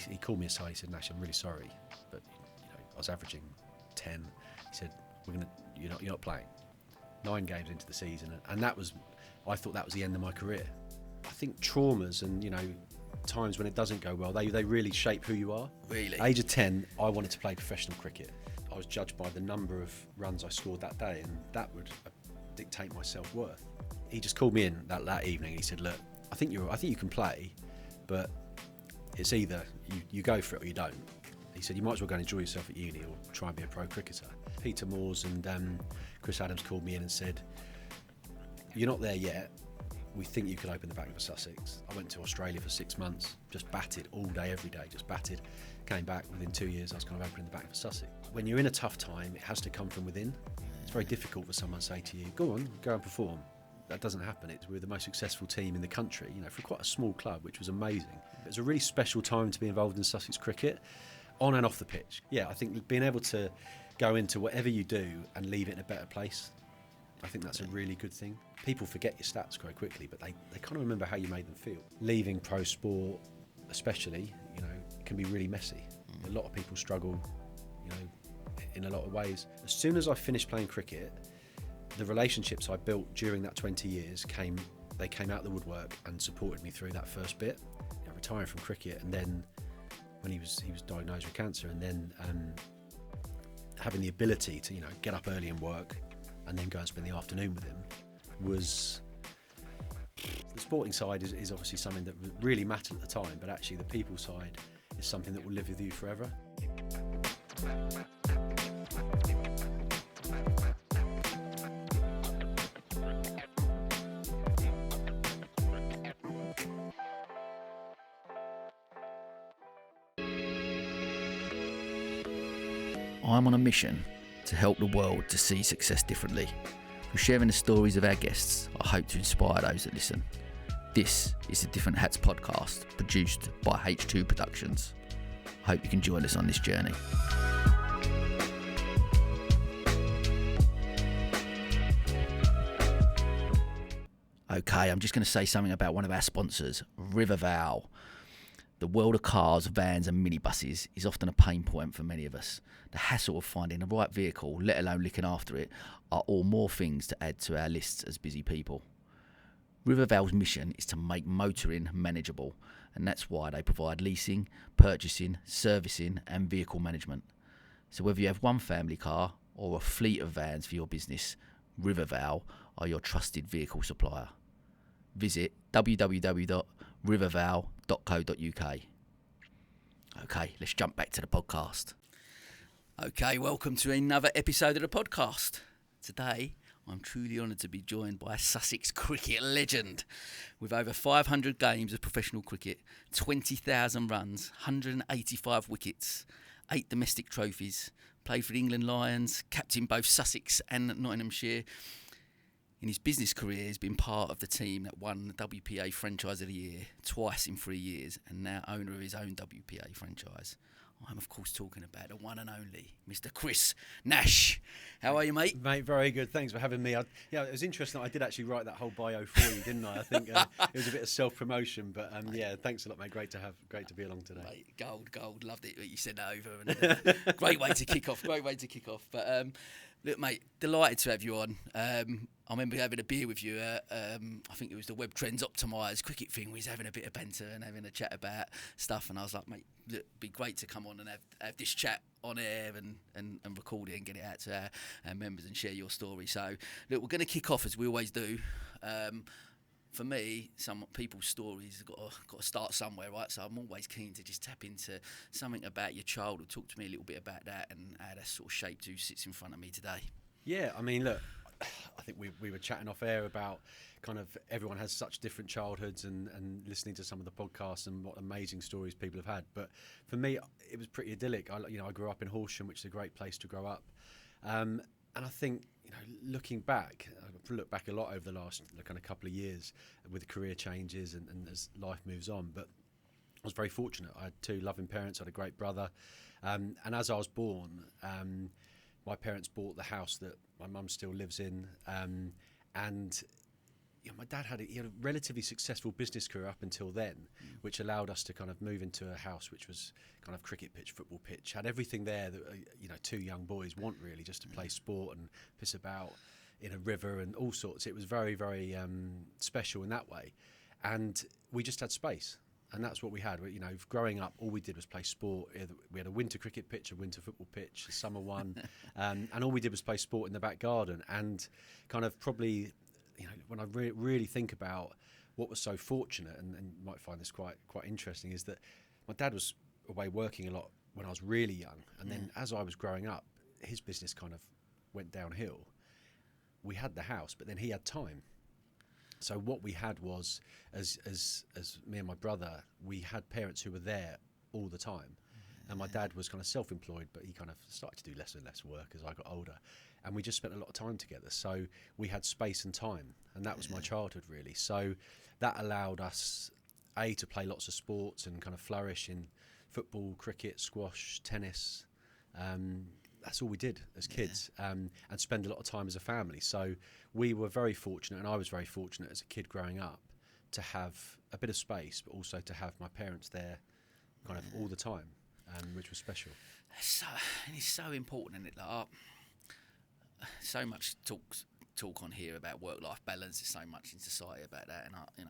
And he called me aside. He said, "Nash, I'm really sorry, but I was averaging 10." He said, "You're not playing." 9 games into the season, and I thought that was the end of my career. I think traumas and times when it doesn't go well, they really shape who you are. Really? Age of 10, I wanted to play professional cricket. I was judged by the number of runs I scored that day, and that would dictate my self-worth. He just called me in that evening and he said, "Look, I think you can play, but it's either you go for it or you don't." He said, "You might as well go and enjoy yourself at uni or try and be a pro cricketer." Peter Moores and Chris Adams called me in and said, "You're not there yet. We think you could open the back of Sussex." I went to Australia for 6 months, just batted all day, every day, just batted. Came back within 2 years, I was kind of opening the back of Sussex. When you're in a tough time, it has to come from within. It's very difficult for someone to say to you, "Go on, go and perform." That doesn't happen. We're the most successful team in the country, for quite a small club, which was amazing. It was a really special time to be involved in Sussex cricket, on and off the pitch. Yeah, I think being able to go into whatever you do and leave it in a better place, I think that's a really good thing. People forget your stats quite quickly, but they kind of remember how you made them feel. Leaving pro sport, especially, it can be really messy. A lot of people struggle, in a lot of ways. As soon as I finished playing cricket, the relationships I built during that 20 years came out of the woodwork and supported me through that first bit. Retiring from cricket, and then when he was diagnosed with cancer, and then having the ability to get up early and work, and then go and spend the afternoon with him, was the sporting side is obviously something that really mattered at the time, but actually the people side is something that will live with you forever. I'm on a mission to help the world to see success differently. Through sharing the stories of our guests, I hope to inspire those that listen. This is the Different Hats podcast, produced by H2 Productions. I hope you can join us on this journey. Okay, I'm just going to say something about one of our sponsors, Riverval. The world of cars, vans and minibuses is often a pain point for many of us. The hassle of finding the right vehicle, let alone looking after it, are all more things to add to our lists as busy people. Riverval's mission is to make motoring manageable, and that's why they provide leasing, purchasing, servicing and vehicle management. So whether you have one family car or a fleet of vans for your business, Riverval are your trusted vehicle supplier. Visit www.riverval.co.uk. Okay, let's jump back to the podcast. Okay, welcome to another episode of the podcast. Today, I'm truly honoured to be joined by a Sussex cricket legend with over 500 games of professional cricket, 20,000 runs, 185 wickets, 8 domestic trophies, played for the England Lions, captained both Sussex and Nottinghamshire. In his business career, he's been part of the team that won the WPA Franchise of the Year twice in 3 years, and now owner of his own WPA franchise. I'm, of course, talking about the one and only Mr. Chris Nash. How are you, mate? Mate, very good. Thanks for having me. It was interesting. I did actually write that whole bio for you, didn't I? I think it was a bit of self-promotion, but thanks a lot, mate. Great to be along today. Mate, gold. Loved it. You sent that over. And, great way to kick off. But look, mate, delighted to have you on. I remember having a beer with you. I think it was the Web Trends Optimised cricket thing. We was having a bit of banter and having a chat about stuff, and I was like, mate, look, it'd be great to come on and have this chat on air and record it and get it out to our members and share your story. So, look, we're going to kick off as we always do. For me, some people's stories have got to start somewhere, right? So I'm always keen to just tap into something about your childhood. Talk to me a little bit about that and how that sort of shaped who sits in front of me today. Yeah, I mean, look, I think we were chatting off air about kind of everyone has such different childhoods and listening to some of the podcasts and what amazing stories people have had. But for me, it was pretty idyllic. I grew up in Horsham, which is a great place to grow up. And I think, looking back, I've looked back a lot over the last kind of couple of years with career changes and as life moves on. But I was very fortunate. I had 2 loving parents. I had a great brother. And as I was born, my parents bought the house that my mum still lives in. And my dad he had a relatively successful business career up until then, which allowed us to kind of move into a house which was kind of cricket pitch, football pitch, had everything there that two young boys want really, just to play sport and piss about in a river and all sorts. It was very, very special in that way, and we just had space. And that's what we had. Growing up, all we did was play sport. We had a winter cricket pitch, a winter football pitch, a summer one, and all we did was play sport in the back garden. And kind of probably, when I really think about what was so fortunate, and you might find this quite interesting, is that my dad was away working a lot when I was really young, and then as I was growing up, his business kind of went downhill. We had the house, but then he had time. So what we had was, as me and my brother, we had parents who were there all the time. And my dad was kind of self-employed, but he kind of started to do less and less work as I got older. And we just spent a lot of time together. So we had space and time. And that was my childhood, really. So that allowed us, to play lots of sports and kind of flourish in football, cricket, squash, tennis. That's all we did as kids, and spend a lot of time as a family. So we were very fortunate, and I was very fortunate as a kid growing up to have a bit of space, but also to have my parents there kind of all the time, which was special. And it's so important, isn't it? Like, so much talk on here about work-life balance. There's so much in society about that, and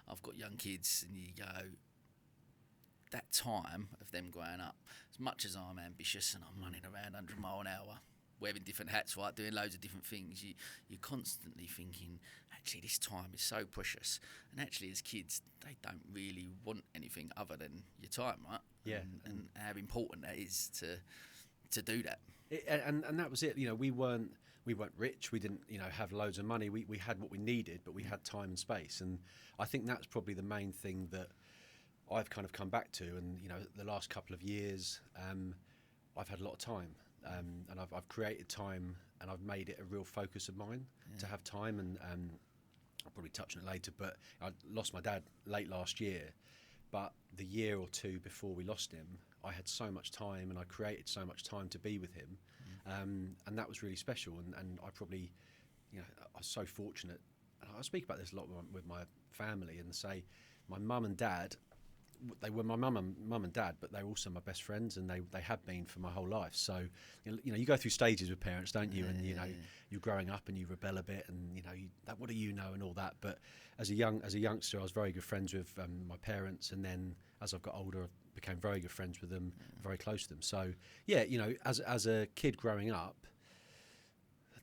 I've got young kids, and you go, that time of them growing up, as much as I'm ambitious and I'm running around 100 mile an hour, wearing different hats, right, doing loads of different things, you're constantly thinking, actually, this time is so precious. And actually, as kids, they don't really want anything other than your time, right? Yeah. And how important that is to do that. And that was it. We weren't rich. We didn't, have loads of money. We had what we needed, but we had time and space. And I think that's probably the main thing that I've kind of come back to, and the last couple of years, I've had a lot of time, and I've created time, and I've made it a real focus of mine to have time. And I'll probably touch on it later, but I lost my dad late last year, but the year or two before we lost him, I had so much time, and I created so much time to be with him, and that was really special. And I probably, I was so fortunate. And I speak about this a lot with my family, and say my mum and dad. They were my mum and dad, but they were also my best friends, and they have been for my whole life. So, you go through stages with parents, don't you? And you're growing up and you rebel a bit, and what do you know and all that. But as a youngster, I was very good friends with my parents, and then as I've got older, I became very good friends with them, very close to them. So yeah, as a kid growing up,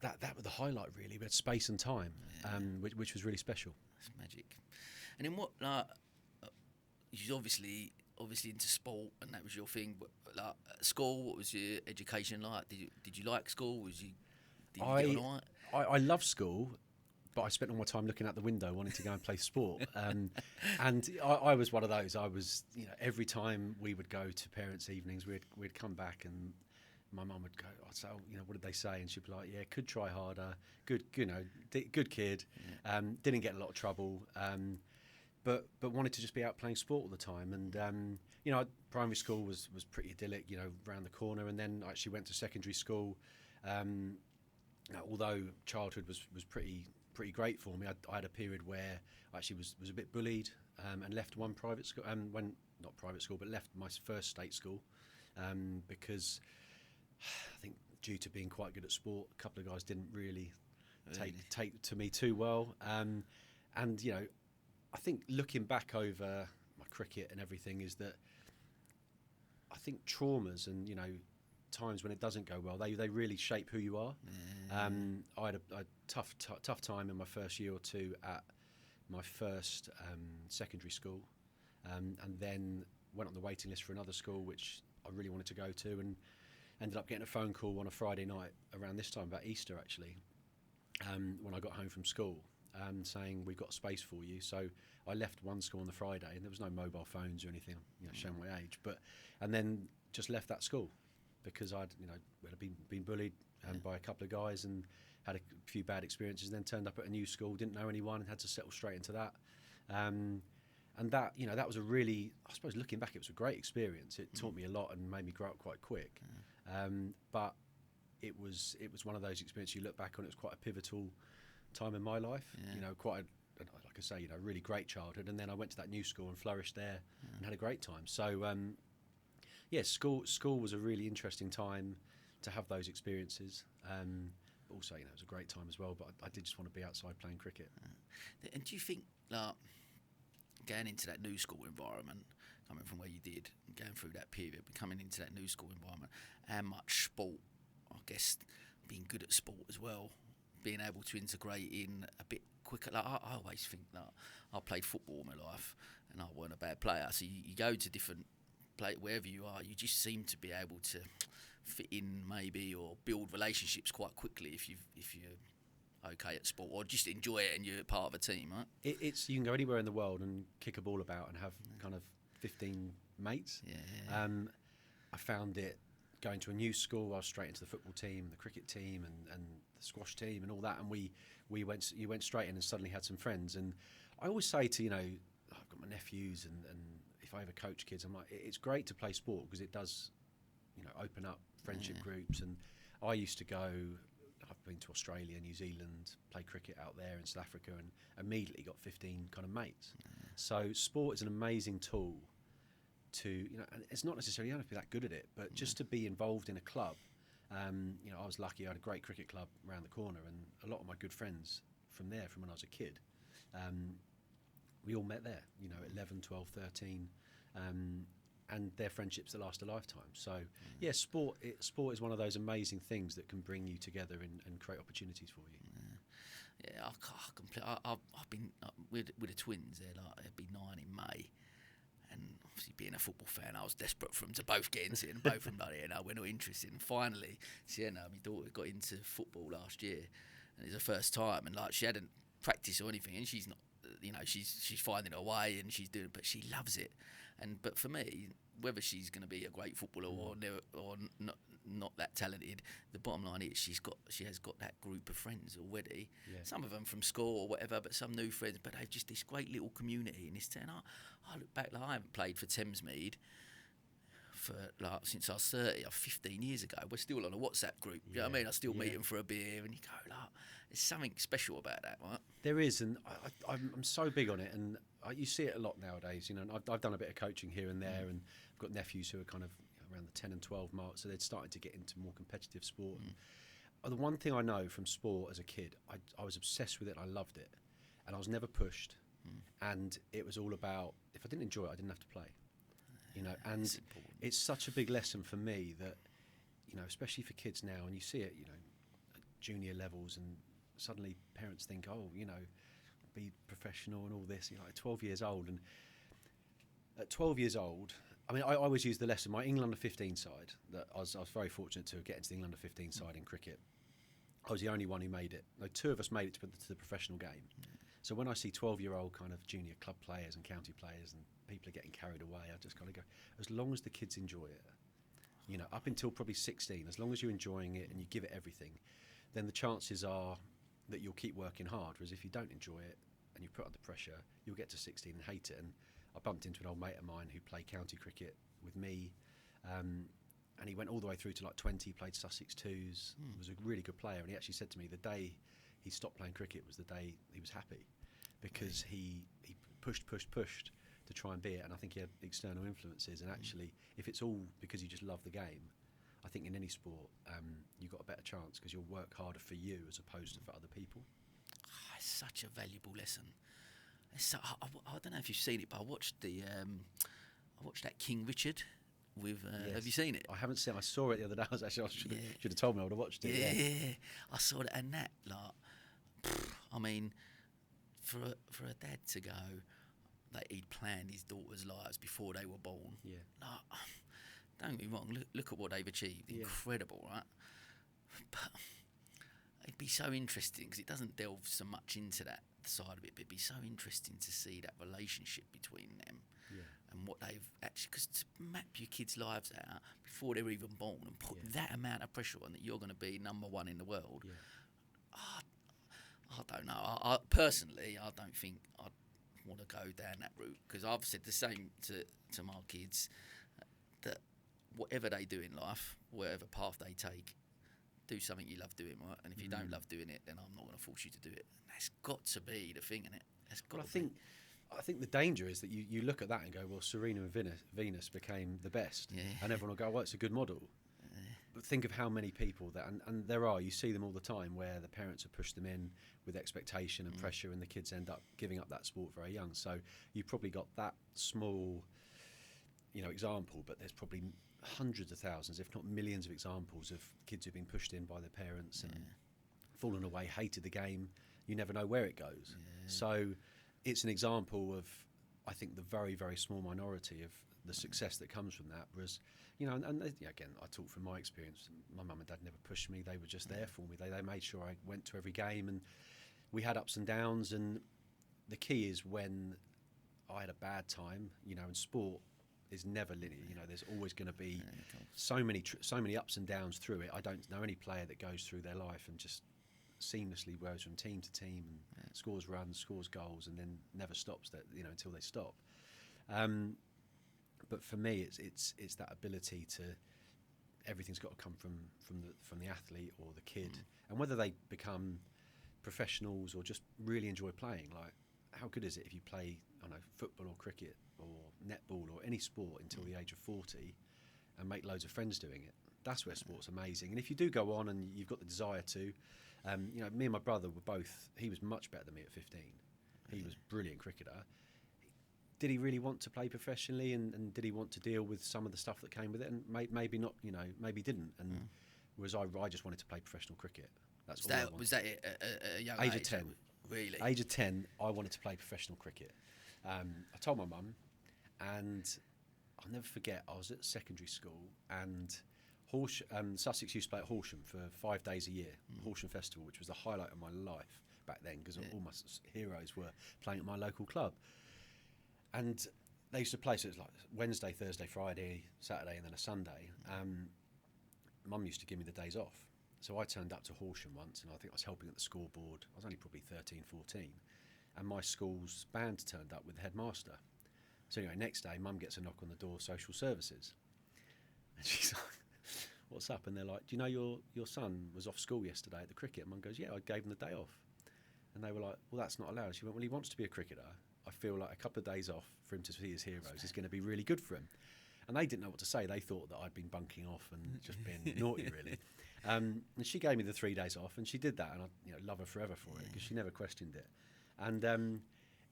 that was the highlight really. We had space and time, which was really special. It's magic. And then what? You're obviously into sport, and that was your thing. But like at school, what was your education like? Did you like school? Did you get on all right? I love school, but I spent all my time looking out the window wanting to go and play sport. And I was one of those. I was, every time we would go to parents' evenings, we'd come back, and my mum would go, I'd say, what did they say? And she'd be like, yeah, could try harder. Good, good kid. Didn't get in a lot of trouble. But wanted to just be out playing sport all the time. And, primary school was pretty idyllic, around the corner. And then I actually went to secondary school. Although childhood was pretty great for me, I had a period where I actually was a bit bullied, and left one private school, not private school, but left my first state school, because I think due to being quite good at sport, a couple of guys didn't really take to me too well. I think looking back over my cricket and everything is that I think traumas and, times when it doesn't go well, they really shape who you are. I had a tough time in my first year or two at my first secondary school, and then went on the waiting list for another school, which I really wanted to go to, and ended up getting a phone call on a Friday night around this time, about Easter actually, when I got home from school. Saying we've got space for you. So I left one school on the Friday, and there was no mobile phones or anything, showing my age. And then just left that school because I'd been bullied by a couple of guys and had a few bad experiences. And then turned up at a new school, didn't know anyone, and had to settle straight into that. And that that was a really, I suppose looking back, it was a great experience. It taught me a lot and made me grow up quite quick. But it was one of those experiences you look back on. It was quite a pivotal time in my life. Yeah. You know, quite like I say, you know, really great childhood, and then I went to that new school and flourished there and had a great time. So school was a really interesting time to have those experiences. But also, you know, it was a great time as well. But I did just want to be outside playing cricket. And do you think, like, going into that new school environment, coming from where you did, and going through that period, but coming into that new school environment, how much sport, I guess, being good at sport as well, being able to integrate in a bit quicker. Like, I always think that I played football all my life, and I weren't a bad player. So you go to different wherever you are, you just seem to be able to fit in maybe, or build relationships quite quickly if you're okay at sport, or just enjoy it and you're part of a team, right? It's you can go anywhere in the world and kick a ball about and have kind of 15 mates. Yeah. I found it going to a new school. I was straight into the football team, the cricket team, and the squash team, and all that. And you went straight in and suddenly had some friends. And I always say to, you know, I've got my nephews, and if I ever coach kids, I'm like, it's great to play sport because it does, you know, open up friendship groups. And I used to go. I've been to Australia, New Zealand, play cricket out there in South Africa, and immediately got 15 kind of mates. So sport is an amazing tool to, you know, and it's not necessarily, you don't have to be that good at it, but just to be involved in a club. You know, I was lucky, I had a great cricket club around the corner, and a lot of my good friends from there, from when I was a kid, we all met there, you know, 11, 12, 13, and they're friendships that last a lifetime. So, yeah, sport is one of those amazing things that can bring you together and create opportunities for you. Yeah, I've been with the twins. They'd be 9 in May, and obviously being a football fan, I was desperate for them to both get into it, and both of them like, yeah, no, we're not interested. And finally, Sienna, my daughter, got into football last year, and it's her first time, and like she hadn't practiced or anything, and she's not, you know, she's finding her way and she's doing, but she loves it. But for me, whether she's going to be a great footballer or not that talented, the bottom line is she has got that group of friends already. Yeah. Some of them from school or whatever, but some new friends. But they've just this great little community. And I look back, like, I haven't played for Thamesmead since I was 30, 15 years ago. We're still on a WhatsApp group. You know what I mean? I still meet them for a beer, and you go, like, there's something special about that, right? There is, and I'm so big on it, and you see it a lot nowadays. You know, and I've done a bit of coaching here and there, and I've got nephews who are kind of around the 10 and 12 mark, so they're starting to get into more competitive sport. The one thing I know from sport as a kid, I was obsessed with it, and I loved it, and I was never pushed, and it was all about, if I didn't enjoy it, I didn't have to play. You know, and it's such a big lesson for me that, you know, especially for kids now, and you see it, you know, at junior levels, and suddenly parents think, oh, you know, be professional and all this. You know, at 12 years old, and at 12 years old, I mean, I always use the lesson. My England under 15 side, that I was very fortunate to get into the England under 15 side in cricket. I was the only one who made it. No, 2 of us made it to the professional game. So when I see 12-year-old kind of junior club players and county players, and people are getting carried away, I just kind of go, as long as the kids enjoy it, you know, up until probably 16, as long as you're enjoying it and you give it everything, then the chances are that you'll keep working hard. Whereas if you don't enjoy it and you put under pressure, you'll get to 16 and hate it. And I bumped into an old mate of mine who played county cricket with me, and he went all the way through to like 20, played Sussex twos, was a really good player. And he actually said to me, the day he stopped playing cricket was the day he was happy, because he pushed to try and be it. And I think he had external influences. And actually, if it's all because you just love the game, I think in any sport, you've got a better chance because you'll work harder for you as opposed to for other people. It's such a valuable lesson. I don't know if you've seen it, but I watched that King Richard with. Yes. Have you seen it? I haven't seen. I saw it the other day. I should have told me. I would have watched it. Yeah, I saw it, and that, like, I mean, for a dad to go, like, he'd planned his daughter's lives before they were born. Yeah. Like, don't get me wrong. Look at what they've achieved. Yeah. Incredible, right? But it'd be so interesting because it doesn't delve so much into that side of it, but it'd be so interesting to see that relationship between them and what they've actually, because to map your kids' lives out before they're even born and put that amount of pressure on that you're going to be number one in the world. I don't know. I personally, I don't think I'd want to go down that route, because I've said the same to my kids, that whatever they do in life, whatever path they take, do something you love doing, right? And if you don't love doing it, then I'm not going to force you to do it. That's got to be the thing, isn't it? Well, I think the danger is that you look at that and go, well, Serena and Venus became the best, and everyone will go, well, it's a good model. But think of how many people that, and there are, you see them all the time, where the parents have pushed them in with expectation and pressure, and the kids end up giving up that sport very young. So you probably got that small, example, but there's probably hundreds of thousands, if not millions of examples of kids who've been pushed in by their parents and fallen away, hated the game. You never know where it goes. So it's an example of, I think, the very, very small minority of the success that comes from that. Whereas, again, I talk from my experience. My mum and dad never pushed me. They were just there for me. They made sure I went to every game, and we had ups and downs. And the key is when I had a bad time, and sport is never linear. There's always going to be so many ups and downs through it. I don't know any player that goes through their life and just seamlessly goes from team to team and scores runs, scores goals, and then never stops until they stop. But for me, it's that ability to, everything's got to come from the athlete or the kid, and whether they become professionals or just really enjoy playing. Like, how good is it if you play, football or cricket or netball or any sport until the age of 40 and make loads of friends doing it? That's where sport's amazing. And if you do go on and you've got the desire to, me and my brother were both, he was much better than me at 15. He was a brilliant cricketer. Did he really want to play professionally, and did he want to deal with some of the stuff that came with it? And maybe not, maybe didn't. And whereas I just wanted to play professional cricket. Was that at a young age? Age of 10. Really? Age of 10, I wanted to play professional cricket. I told my mum, and I'll never forget, I was at secondary school, and Sussex used to play at Horsham for 5 days a year, Horsham Festival, which was the highlight of my life back then, because all my heroes were playing at my local club. And they used to play, so it was like Wednesday, Thursday, Friday, Saturday, and then a Sunday. Mum used to give me the days off. So I turned up to Horsham once, and I think I was helping at the scoreboard. I was only probably 13, 14. And my school's band turned up with the headmaster. So anyway, next day, Mum gets a knock on the door, social services. And she's like, what's up? And they're like, do you know your son was off school yesterday at the cricket? And Mum goes, yeah, I gave him the day off. And they were like, well, that's not allowed. She went, well, he wants to be a cricketer. I feel like a couple of days off for him to see his heroes is going to be really good for him. And they didn't know what to say. They thought that I'd been bunking off and just being naughty, really. And she gave me the 3 days off, and she did that, and I love her forever for it, because she never questioned it. And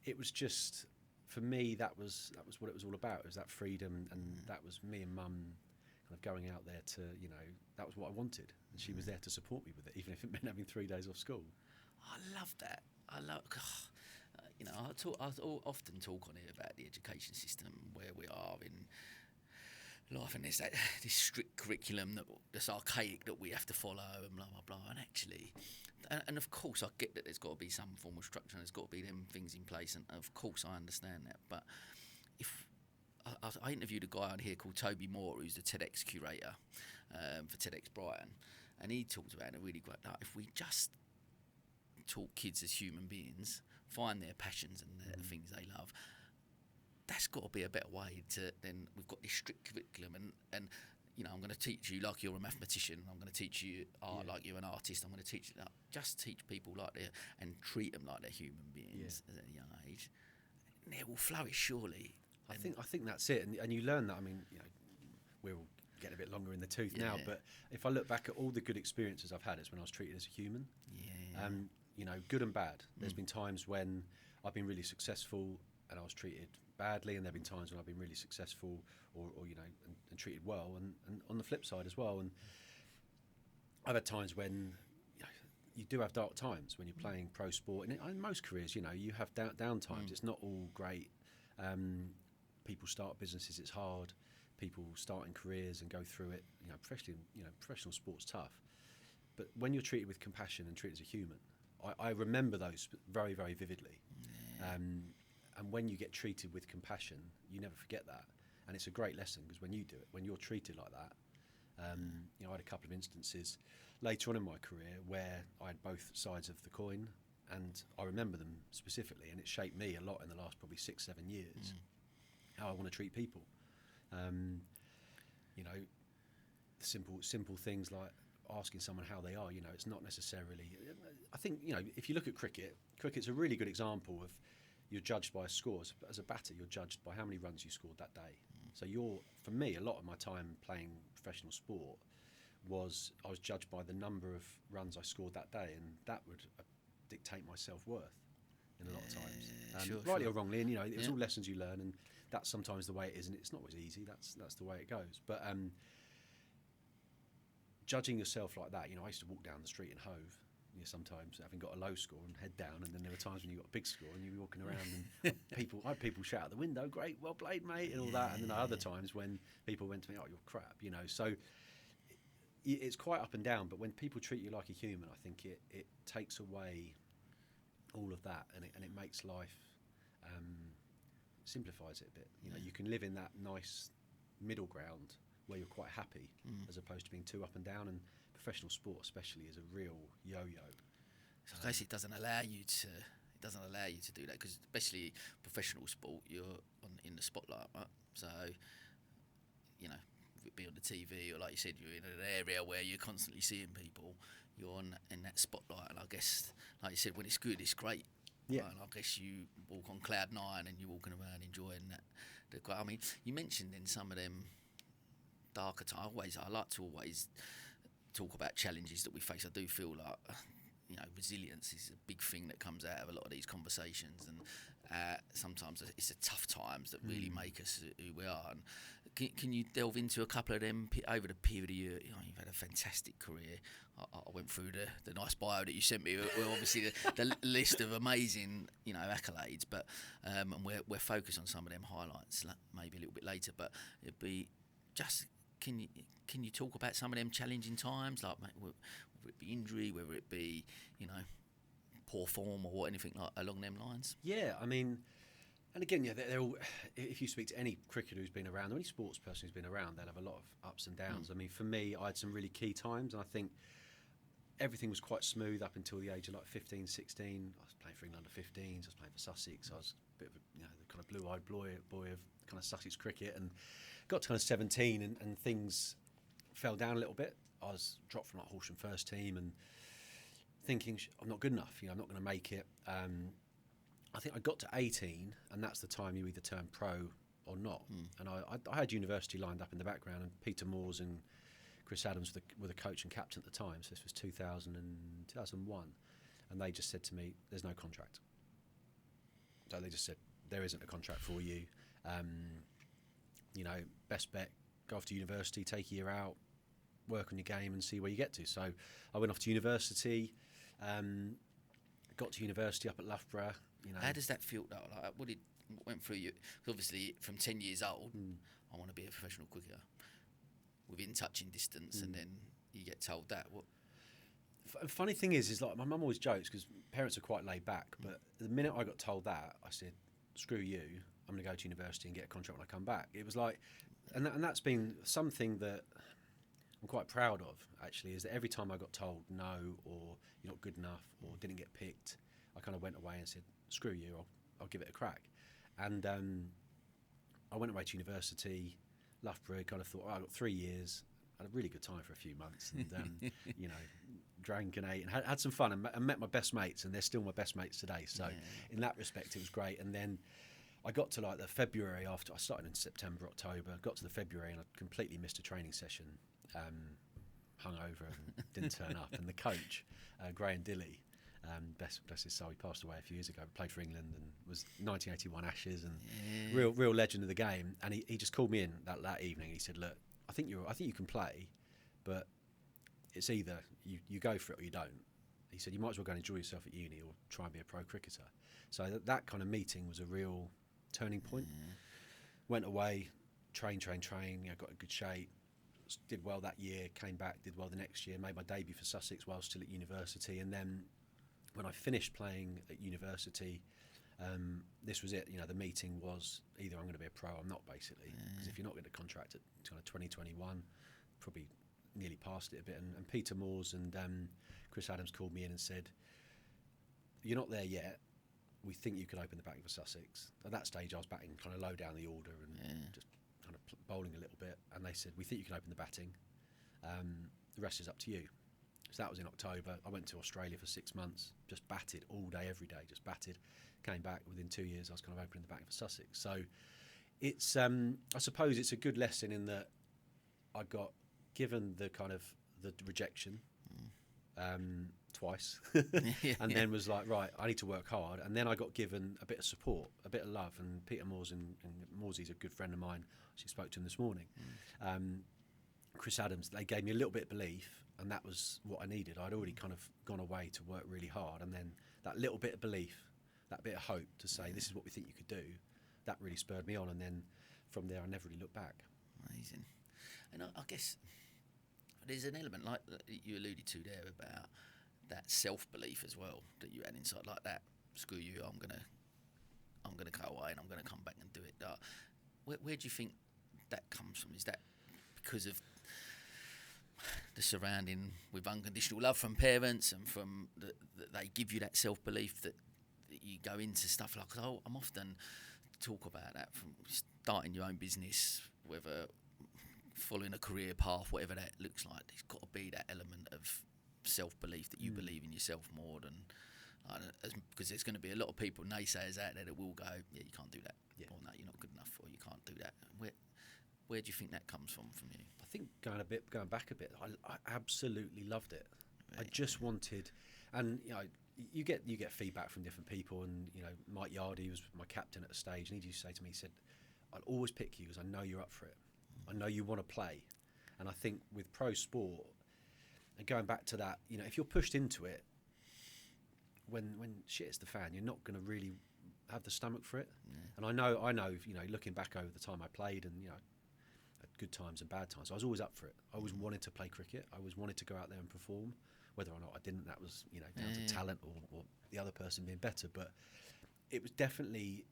it was just, for me, that was what it was all about. It was that freedom, and that was me and Mum kind of going out there to, that was what I wanted. And she was there to support me with it, even if it meant having 3 days off school. I love that. I often talk on here about the education system, where we are in life, and there's this strict curriculum that's archaic that we have to follow, and blah blah blah. And actually, and of course, I get that there's got to be some form of structure, and there's got to be them things in place, and of course, I understand that. But if I interviewed a guy on here called Toby Moore, who's the TEDx curator for TEDx Brighton, and he talked about it really great. Like, if we just taught kids as human beings, find their passions and the things they love, that's got to be a better way to. Then we've got this strict curriculum, and I'm going to teach you like you're a mathematician. I'm going to teach you art like you're an artist. I'm going to teach you just teach people like they're, and treat them like they're human beings at a young age. And they will flourish, surely. I think that's it, and you learn that. I mean, we're all getting a bit longer in the tooth now, but if I look back at all the good experiences I've had, it's when I was treated as a human. Good and bad. There's been times when I've been really successful and I was treated badly, and there have been times when I've been really successful or and treated well, and on the flip side as well. And I've had times when you do have dark times when you're playing pro sport, and in most careers, you have down times. It's not all great. People start businesses, it's hard. People start in careers and go through it. Professional sport's tough. But when you're treated with compassion and treated as a human, I remember those very, very vividly. And when you get treated with compassion, you never forget that. And it's a great lesson, because when you do it, when you're treated like that, I had a couple of instances later on in my career where I had both sides of the coin, and I remember them specifically, and it shaped me a lot in the last probably 6-7 years, how I want to treat people. Simple things like, asking someone how they are. It's not necessarily. I think if you look at cricket's a really good example of you're judged by a score. As a batter, you're judged by how many runs you scored that day. So for me, a lot of my time playing professional sport was I was judged by the number of runs I scored that day, and that would dictate my self-worth in a lot of times. Rightly or wrongly, and it's all lessons you learn, and that's sometimes the way it is, and it's not always easy. That's the way it goes. But judging yourself like that, I used to walk down the street in Hove, sometimes having got a low score and head down, and then there were times when you got a big score and you were walking around and I had people shout out the window, "Great, well played, mate," and all that. And then other times when people went to me, "Oh, you're crap," So it's quite up and down. But when people treat you like a human, I think it takes away all of that, and it makes life simplifies it a bit. You can live in that nice middle ground where you're quite happy, as opposed to being too up and down. And professional sport, especially, is a real yo-yo. So I guess it doesn't allow you to do that, because especially professional sport, you're in the spotlight, right? So be on the TV, or like you said, you're in an area where you're constantly seeing people. You're in that spotlight, and I guess, like you said, when it's good, it's great. Yeah. Right? And I guess you walk on cloud nine and you're walking around enjoying that. I mean, you mentioned in some of them darker times. I like to always talk about challenges that we face. I do feel like resilience is a big thing that comes out of a lot of these conversations, and sometimes it's the tough times that really make us who we are. And can you delve into a couple of them over the period of your, you've had a fantastic career. I went through the nice bio that you sent me. Well, obviously the list of amazing accolades, but and we're focused on some of them highlights maybe a little bit later. But it'd be just, can you talk about some of them challenging times, like whether it be injury, whether it be poor form, or anything like along them lines? Yeah, I mean, and again, they're all. If you speak to any cricketer who's been around, or any sports person who's been around, they'll have a lot of ups and downs. I mean, for me, I had some really key times, and I think everything was quite smooth up until the age of 15, 16. I was playing for England under 15s. I was playing for Sussex. I was a bit of the kind of blue-eyed boy of kind of Sussex cricket, and got to kind of 17, and things fell down a little bit. I was dropped from Horsham first team, and thinking I'm not good enough. I'm not going to make it. I think I got to 18, and that's the time you either turn pro or not. And I had university lined up in the background, and Peter Moores and Chris Adams were the coach and captain at the time. So this was 2001, and they just said to me, "There's no contract." So they just said, "There isn't a contract for you. Best bet, go off to university, take a year out, work on your game, and see where you get to." So I went off to university. Got to university up at Loughborough. How does that feel though? Like, what went through you? 'Cause obviously, from 10 years old, I want to be a professional cricketer within touching distance, and then you get told that. What? Funny thing is like my mum always jokes, because parents are quite laid back. But the minute I got told that, I said, "Screw you! I'm going to go to university and get a contract when I come back." It was like, and that's been something that I'm quite proud of, actually, is that every time I got told no, or you're not good enough, or didn't get picked, I kind of went away and said, "Screw you, I'll give it a crack." And I went away to university, Loughborough, kind of thought, I got 3 years, had a really good time for a few months, and drank and ate and had some fun, and met my best mates, and they're still my best mates today. So in that respect, it was great. And then I got to the February, after I started in September, October, got to the February, and I completely missed a training session, hungover, and didn't turn up. And the coach, Graham Dilly, bless his soul, he passed away a few years ago, played for England and was 1981 Ashes, and real legend of the game. And he just called me in that evening. He said, "Look, I think you can play, but it's either you go for it or you don't." He said, "You might as well go and enjoy yourself at uni, or try and be a pro cricketer." So that kind of meeting was a real turning point. Went away, trained, got in good shape, did well that year, came back, did well the next year, made my debut for Sussex while still at university. And then when I finished playing at university, this was it. The meeting was either I'm going to be a pro or I'm not, basically. Because if you're not getting a contract at kind of 2021, probably nearly past it a bit. And Peter Moores and Chris Adams called me in and said, "You're not there yet. We think you could open the batting for Sussex." At that stage, I was batting kind of low down the order and just kind of bowling a little bit. And they said, "We think you can open the batting. The rest is up to you." So that was in October. I went to Australia for 6 months, just batted all day, every day, just batted. Came back within 2 years. I was kind of opening the batting for Sussex. So it's, I suppose, it's a good lesson in that I got given the kind of the rejection twice, and then was like, right, I need to work hard. And then I got given a bit of support, a bit of love. And Peter Moores and Moorsey's a good friend of mine. She spoke to him this morning. Chris Adams, they gave me a little bit of belief, and that was what I needed. I'd already kind of gone away to work really hard, and then that little bit of belief, that bit of hope to say, this is what we think you could do, that really spurred me on. And then from there, I never really looked back. Amazing. And I guess there's an element, like you alluded to there, about that self-belief as well that you had inside, like that, screw you, I'm gonna go away and I'm gonna come back and do it. Where do you think that comes from? Is that because of the surrounding with unconditional love from parents, and from that they give you that self-belief that you go into stuff like, I'm often talk about that, from starting your own business, whether following a career path, whatever that looks like, there's got to be that element of self-belief that you believe in yourself more than, because there's going to be a lot of people, naysayers out there, that will go, yeah, you can't do that, or no, you're not good enough, or you can't do that. Where do you think that comes from you? I think going back a bit, I absolutely loved it. Right. I just wanted, and you get feedback from different people, and Mike Yardy was my captain at a stage, and he used to say to me, he said, I'll always pick you because I know you're up for it. I know you want to play. And I think with pro sport, and going back to that, if you're pushed into it, when shit hits the fan, you're not going to really have the stomach for it. Yeah. And I know, looking back over the time I played, and at good times and bad times, I was always up for it. I always wanted to play cricket. I always wanted to go out there and perform. Whether or not I didn't, that was down to talent or the other person being better. But it was definitely,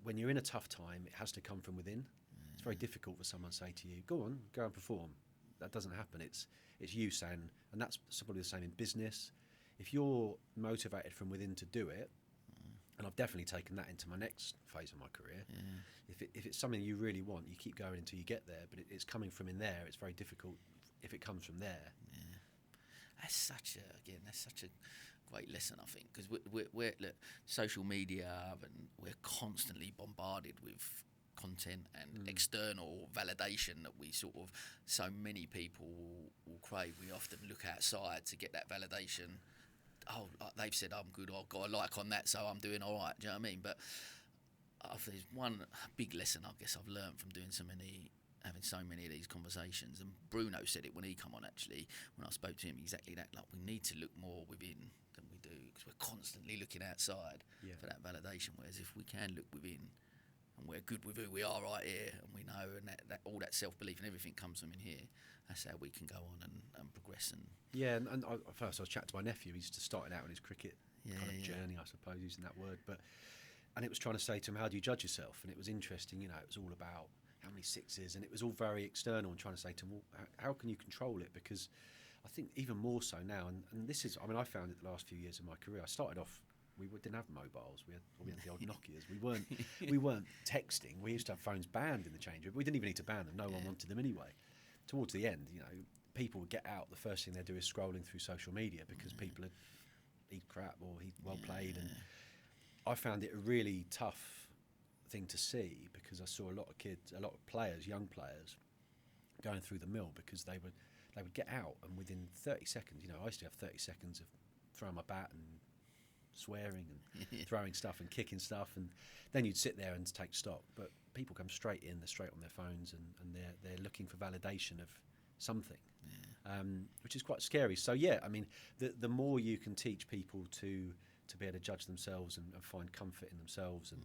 when you're in a tough time, it has to come from within. It's very difficult for someone to say to you, go on, go and perform. That doesn't happen. It's you saying, and that's probably the same in business. If you're motivated from within to do it, and I've definitely taken that into my next phase of my career. Yeah. If it's something you really want, you keep going until you get there. But it's coming from in there. It's very difficult if it comes from there. Yeah. That's such a great lesson, I think, because we're look, social media, and we're constantly bombarded with content and external validation that we so many people will crave. We often look outside to get that validation. Oh, they've said I'm good, or I've got a like on that, so I'm doing all right. Do you know what I mean? But there's one big lesson I guess I've learned from having so many of these conversations, and Bruno said it when he come on, actually, when I spoke to him, exactly that. Like, we need to look more within than we do, because we're constantly looking outside for that validation. Whereas if we can look within, and we're good with who we are right here, and we know, and that all that self-belief and everything comes from in here, that's how we can go on and progress. And first I was chatting to my nephew. He's just starting out on his cricket journey, I suppose, using that word. And it was trying to say to him, how do you judge yourself? And it was interesting, it was all about how many sixes, and it was all very external, and trying to say to him, well, how can you control it? Because I think even more so now, and this is, I found it the last few years of my career, I started off, we didn't have mobiles. We had the old Nokias. We weren't texting. We used to have phones banned in the change room. We didn't even need to ban them. No one wanted them anyway. Towards the end, people would get out. The first thing they do is scrolling through social media, because people had eat crap or he well played. And I found it a really tough thing to see, because I saw a lot of kids, a lot of players, young players, going through the mill, because they would get out, and within 30 seconds, I used to have 30 seconds of throwing my bat and swearing and throwing stuff and kicking stuff, and then you'd sit there and take stock. But people come straight in, they're straight on their phones, and they're looking for validation of something, which is quite scary. So the more you can teach people to be able to judge themselves and find comfort in themselves, and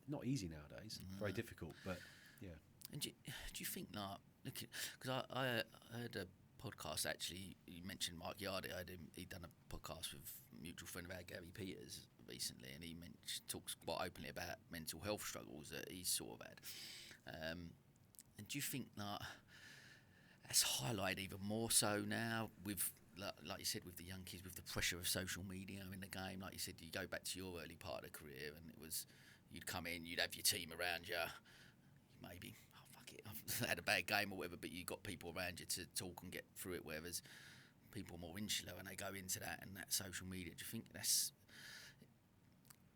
not easy nowadays, very difficult, but yeah. And do you think, like, because I heard a podcast, actually, you mentioned Mike Yardy. He'd done a podcast with a mutual friend of ours, Gary Peters, recently, and he talks quite openly about mental health struggles that he's sort of had. And do you think that that's highlighted even more so now, with, like you said, with the young kids, with the pressure of social media in the game? Like you said, you go back to your early part of the career, and it was, you'd come in, you'd have your team around you, maybe, I've had a bad game or whatever, but you got people around you to talk and get through it, whereas people are more insular and they go into that and that social media. Do you think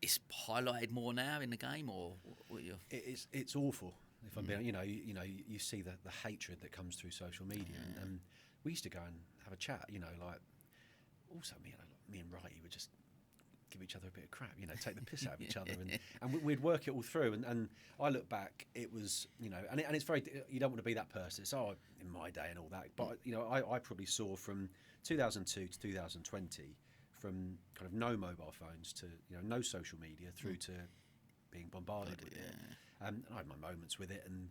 it's highlighted more now in the game, or what you? It's awful. If I'm being, you see the hatred that comes through social media, and we used to go and have a chat. Like also me and Righty would just give each other a bit of crap, take the piss out of each other, and we'd work it all through. And I look back, it was, and it's very, you don't want to be that person. It's in my day and all that, but I probably saw from 2002 to 2020. From kind of no mobile phones to no social media through to being bombarded with it. And I had my moments with it, and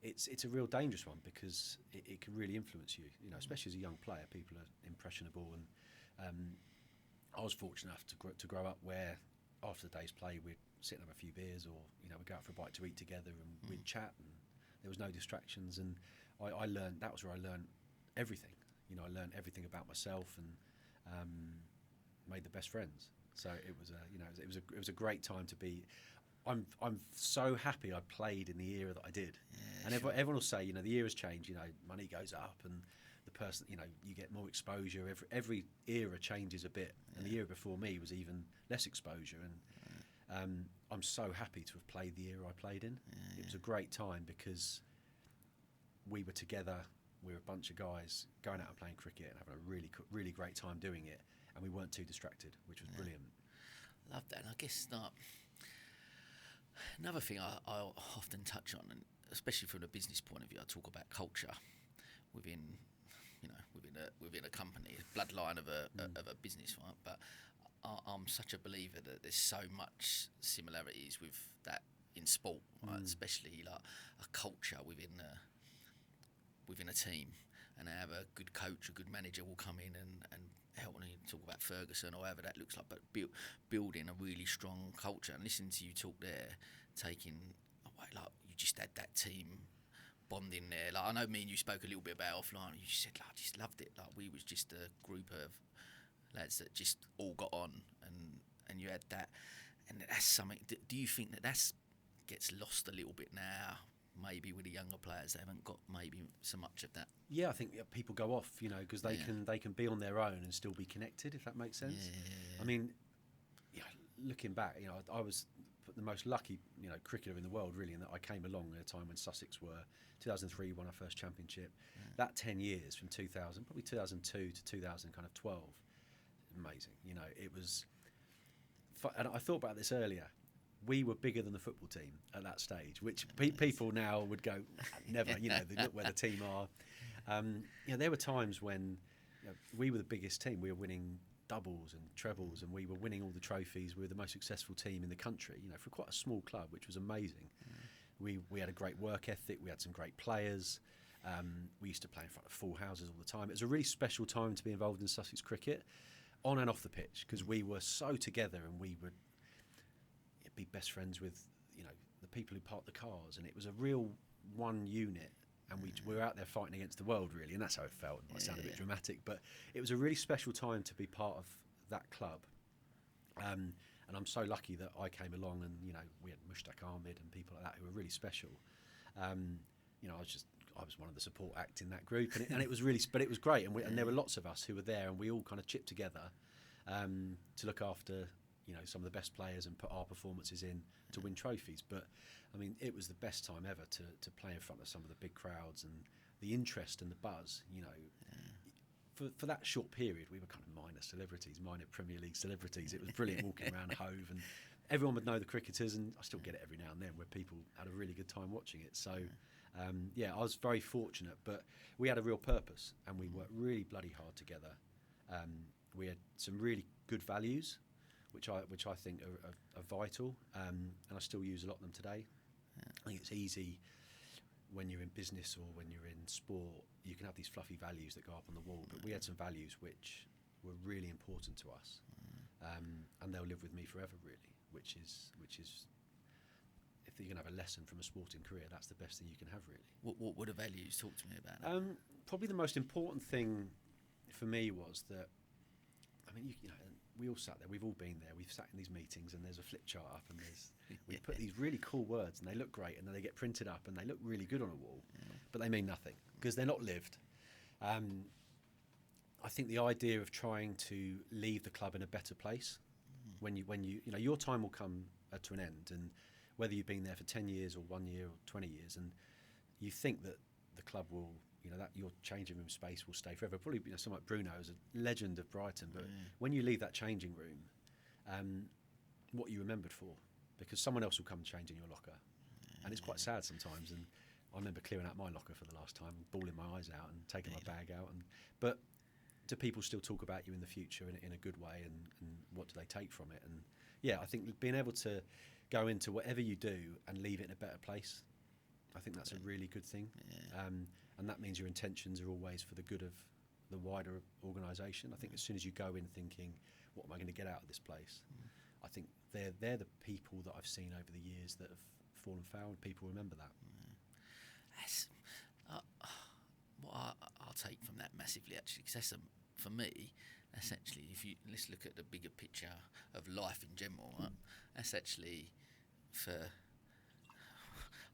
it's a real dangerous one because it can really influence you. Especially as a young player, people are impressionable, and I was fortunate enough to grow up where after the day's play we'd sit and have a few beers, or we'd go out for a bite to eat together, and we'd chat, and there was no distractions. And I learned, that was where I learned everything. I learned everything about myself, and made the best friends. So it was a great time to be. I'm so happy I played in the era that I did. And everyone will say, the era's changed. Money goes up, and the person, you get more exposure. Every era changes a bit, and the era before me was even less exposure. And I'm so happy to have played the era I played in. It was a great time because we were together. We were a bunch of guys going out and playing cricket and having a really, really great time doing it. And we weren't too distracted, which was brilliant. Love that. And I guess another thing I often touch on, and especially from a business point of view, I talk about culture within a company, bloodline of a business, right? But I'm such a believer that there's so much similarities with that in sport, right? Especially like a culture within a team, and have a good coach, a good manager will come in and help when you talk about Ferguson or whatever that looks like, but building a really strong culture. And listening to you talk there, taking away, like you just had that team bonding there. Like I know me and you spoke a little bit about offline. You said like I just loved it. Like we was just a group of lads that just all got on, and you had that, and that's something. Do you think that gets lost a little bit now? Maybe with the younger players, they haven't got maybe so much of that. Yeah, I think people go off, because they can be on their own and still be connected, if that makes sense. Yeah. I mean, looking back, I was the most lucky, cricketer in the world, really, in that I came along at a time when Sussex were 2003 won our first championship. That 10 years from 2000, probably 2002 to 2012, amazing. It was. And I thought about this earlier. We were bigger than the football team at that stage, which people now would go, never, they look where the team are. There were times when we were the biggest team. We were winning doubles and trebles, and we were winning all the trophies. We were the most successful team in the country, for quite a small club, which was amazing. We had a great work ethic. We had some great players. We used to play in front of full houses all the time. It was a really special time to be involved in Sussex cricket, on and off the pitch, because we were so together, and we would be best friends with the people who parked the cars, and it was a real one unit, and we were out there fighting against the world, really, and that's how it felt. It might sound a bit dramatic, but it was a really special time to be part of that club, and I'm so lucky that I came along, and we had Mushtaq Ahmed and people like that who were really special. I was one of the support act in that group, and it was really, but it was great, and there were lots of us who were there, and we all kind of chipped together to look after some of the best players and put our performances in to win trophies. But I mean, it was the best time ever to play in front of some of the big crowds, and the interest and the buzz. For that short period, we were kind of minor celebrities, minor Premier League celebrities. It was brilliant walking around Hove, and everyone would know the cricketers, and I still get it every now and then where people had a really good time watching it. So I was very fortunate, but we had a real purpose, and we worked really bloody hard together. We had some really good values, which I think are vital, and I still use a lot of them today. I think it's easy when you're in business or when you're in sport, you can have these fluffy values that go up on the wall, but we had some values which were really important to us, and they'll live with me forever, really, which is if you're going to have a lesson from a sporting career, that's the best thing you can have, really. What were the values? Talk to me about that. Probably the most important thing for me was that, I mean, we all sat there. We've all been there. We've sat in these meetings, and there's a flip chart up, and we put these really cool words, and they look great, and then they get printed up, and they look really good on a wall, but they mean nothing because they're not lived. I I think the idea of trying to leave the club in a better place when you your time will come to an end, and whether you've been there for 10 years or 1 year or 20 years, and you think that the club will, that your changing room space will stay forever. Probably, someone like Bruno is a legend of Brighton, but when you leave that changing room, what are you remembered for? Because someone else will come and change in your locker, and it's quite sad sometimes. And I remember clearing out my locker for the last time, bawling my eyes out and taking my bag out. But do people still talk about you in the future in a good way, and what do they take from it? And I think being able to go into whatever you do and leave it in a better place, I think that's a really good thing. And that means your intentions are always for the good of the wider organisation. I think as soon as you go in thinking, what am I going to get out of this place? I think they're the people that I've seen over the years that have fallen foul, and people remember that. That's what I'll take from that massively, actually, because that's for me, essentially, let's look at the bigger picture of life in general, right? That's actually for,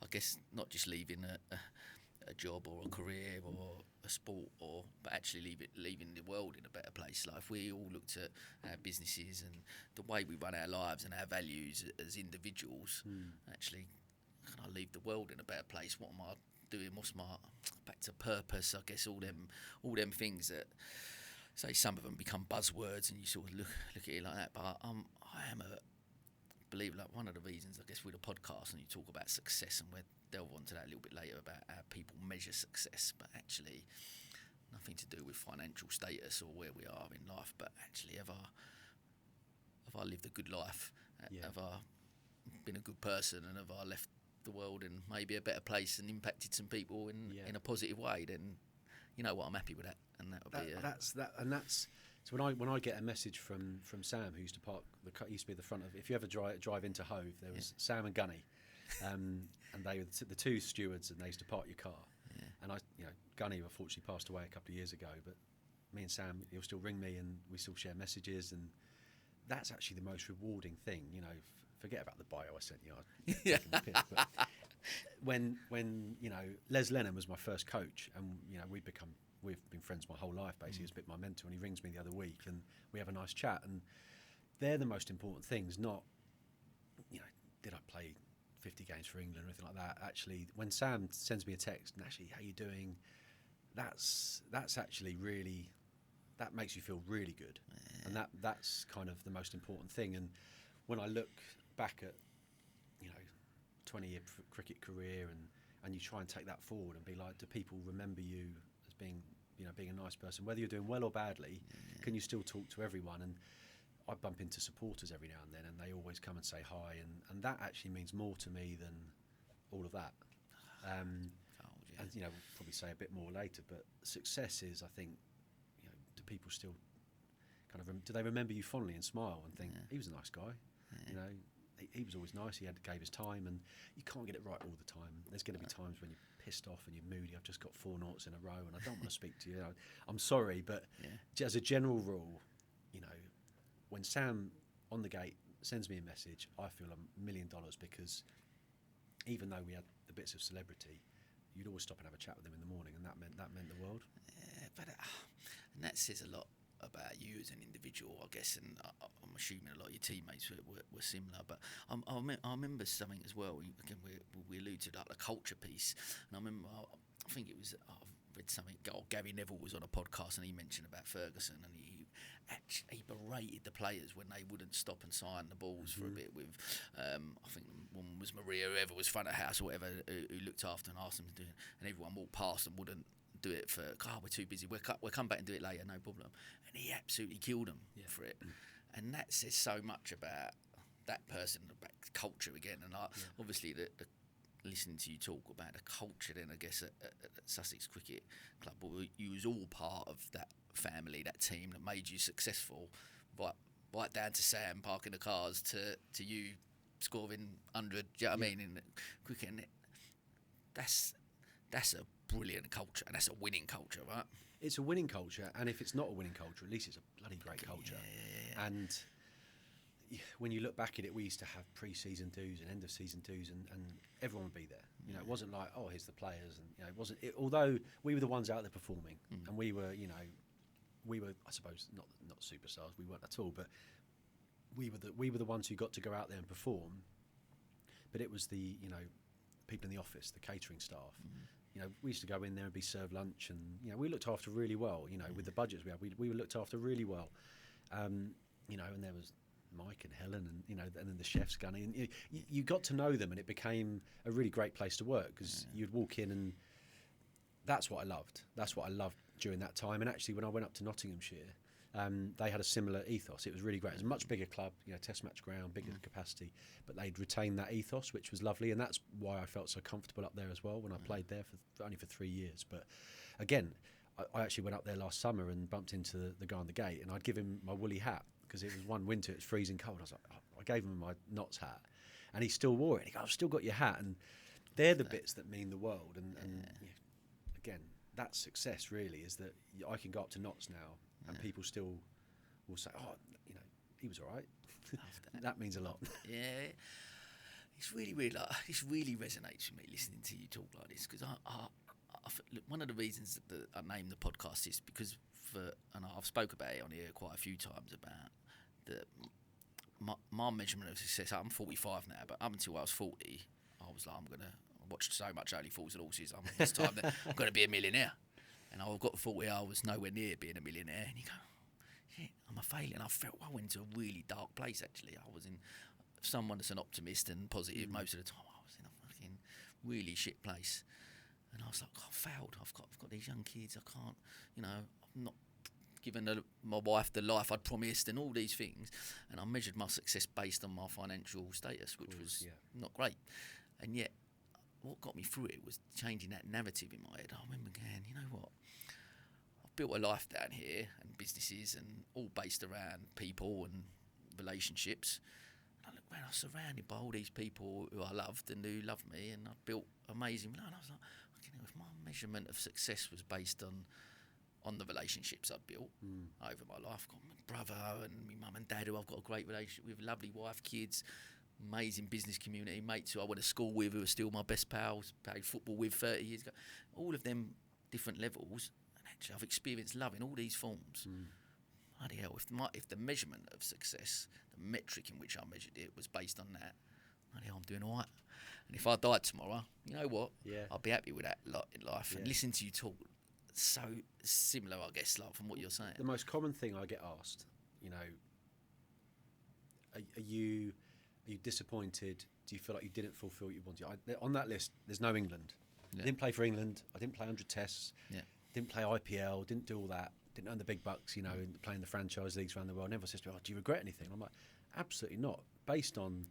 I guess, not just leaving a job or a career or a sport, but actually leaving the world in a better place. Like if we all looked at our businesses and the way we run our lives and our values as individuals, actually, can I leave the world in a better place? What am I doing? What's my back to purpose? I guess all them things that, say, some of them become buzzwords and you sort of look at it like that. But I am a believer. Like one of the reasons, I guess, with a podcast and you talk about success, and we'll delve onto that a little bit later about how people measure success, but actually nothing to do with financial status or where we are in life. But actually, have I lived a good life? Have I been a good person? And have I left the world in maybe a better place and impacted some people in a positive way? Then you know what, I'm happy with that, and that would be that's so when I get a message from Sam, who used to park used to be the front of, if you ever drive into Hove, there was Sam and Gunny, and they were the two stewards, and they used to park your car. And Gunny unfortunately passed away a couple of years ago, but me and Sam, he'll still ring me and we still share messages, and that's actually the most rewarding thing. Forget about the bio I sent you. But when Les Lennon was my first coach, and we've been friends my whole life basically. He was a bit my mentor, and he rings me the other week and we have a nice chat, and they're the most important things, not did I play 50 games for England or anything like that. Actually, when Sam sends me a text, and actually, how you doing, that's actually really, that makes you feel really good. And that's kind of the most important thing. And when I look back at 20-year cricket career, and you try and take that forward and be like, do people remember you as being a nice person, whether you're doing well or badly? Can you still talk to everyone? And I bump into supporters every now and then, and they always come and say hi, and that actually means more to me than all of that. And we'll probably say a bit more later, but success is, I think, do people still kind of do they remember you fondly and smile and think he was a nice guy? He was always nice. He gave his time, and you can't get it right all the time. There's going to be times when you're pissed off and you're moody. I've just got 4 noughts in a row, and I don't want to speak to you. I'm sorry, but as a general rule, when Sam on the gate sends me a message, I feel $1 million, because even though we had the bits of celebrity, you'd always stop and have a chat with them in the morning, and that meant the world. And that says a lot about you as an individual, I guess, and I'm assuming a lot of your teammates were similar. But I remember something as well. Again, we alluded to like the culture piece, and I remember I think it was I've read something. Gary Neville was on a podcast, and he mentioned about Ferguson, and he berated the players when they wouldn't stop and sign the balls for a bit. With I think one was Maria, whoever was front of house or whatever, who looked after and asked them to do it, and everyone walked past and wouldn't do it for, we're too busy, we'll come back and do it later, no problem. And he absolutely killed them for it. And that says so much about that person, about culture again. And obviously the listening to you talk about the culture then, I guess, at Sussex Cricket Club, you was all part of that family, that team that made you successful, right down to Sam parking the cars to you scoring 100, do you know what I mean, in cricket. And that's a brilliant culture, and that's a winning culture, right? It's a winning culture, and if it's not a winning culture, at least it's a bloody great culture. And when you look back at it, we used to have pre-season dues and end of season dues, and everyone would be there. It wasn't like, here's the players, and it wasn't. Although we were the ones out there performing, and we were, we were, I suppose, not superstars. We weren't at all, but we were the ones who got to go out there and perform. But it was the people in the office, the catering staff. We used to go in there and be served lunch, and we looked after really well. With the budgets we had, we were looked after really well. And there was Mike and Helen, and and then the chefs Gunny, and you got to know them, and it became a really great place to work because you'd walk in, and that's what I loved. That's what I loved during that time. And actually, when I went up to Nottinghamshire, they had a similar ethos. It was really great. It was a much bigger club, test match ground, bigger capacity, but they'd retained that ethos, which was lovely, and that's why I felt so comfortable up there as well when I played there for only 3 years. But again, I actually went up there last summer and bumped into the guy on the gate, and I'd give him my woolly hat because it was one winter, it's freezing cold. I was like, I gave him my Knots hat, and he still wore it. And he goes, I've still got your hat, and they're the bits that mean the world. And again, that's success really, is that I can go up to Knots now and people still will say, oh, he was all right. That means a lot. Yeah. It's really weird. This really resonates with me listening to you talk like this, because look, one of the reasons that I named the podcast is because and I've spoke about it on here quite a few times about my measurement of success. I'm 45 now, but up until I was 40, I was like, I watched so much Only Fools and Horses. It's time that I'm going to be a millionaire. And I got 40, I was nowhere near being a millionaire. And you go, shit, I'm a failure. And I went to a really dark place, actually. I was in, someone that's an optimist and positive most of the time, I was in a fucking really shit place. And I was like, I failed. I've got these young kids. I can't, I'm not given my wife the life I'd promised and all these things. And I measured my success based on my financial status, which was not great. And yet, what got me through it was changing that narrative in my head. I remember going, you know what? I've built a life down here and businesses and all based around people and relationships. And I look around, I was surrounded by all these people who I loved and who loved me, and I built amazing. And I was like, if my measurement of success was based on the relationships I'd built over my life, I've got my brother and my mum and dad who I've got a great relationship with, lovely wife, kids, amazing business community, mates who I went to school with who are still my best pals, played football with 30 years ago, all of them different levels, and actually I've experienced love in all these forms. Bloody hell, if the measurement of success, the metric in which I measured it was based on that, bloody hell, I'm doing all right. And if I died tomorrow, you know what? Yeah. I'll be happy with that lot in life. Yeah. And listen to you talk, so similar, I guess, like from what you're saying. The most common thing I get asked, are you disappointed? Do you feel like you didn't fulfil what you wanted? On that list, there's no England. Yeah. I didn't play for England. I didn't play 100 tests. Yeah. Didn't play IPL. Didn't do all that. Didn't earn the big bucks, playing the franchise leagues around the world. Never says to me, do you regret anything? I'm like, absolutely not. Based on,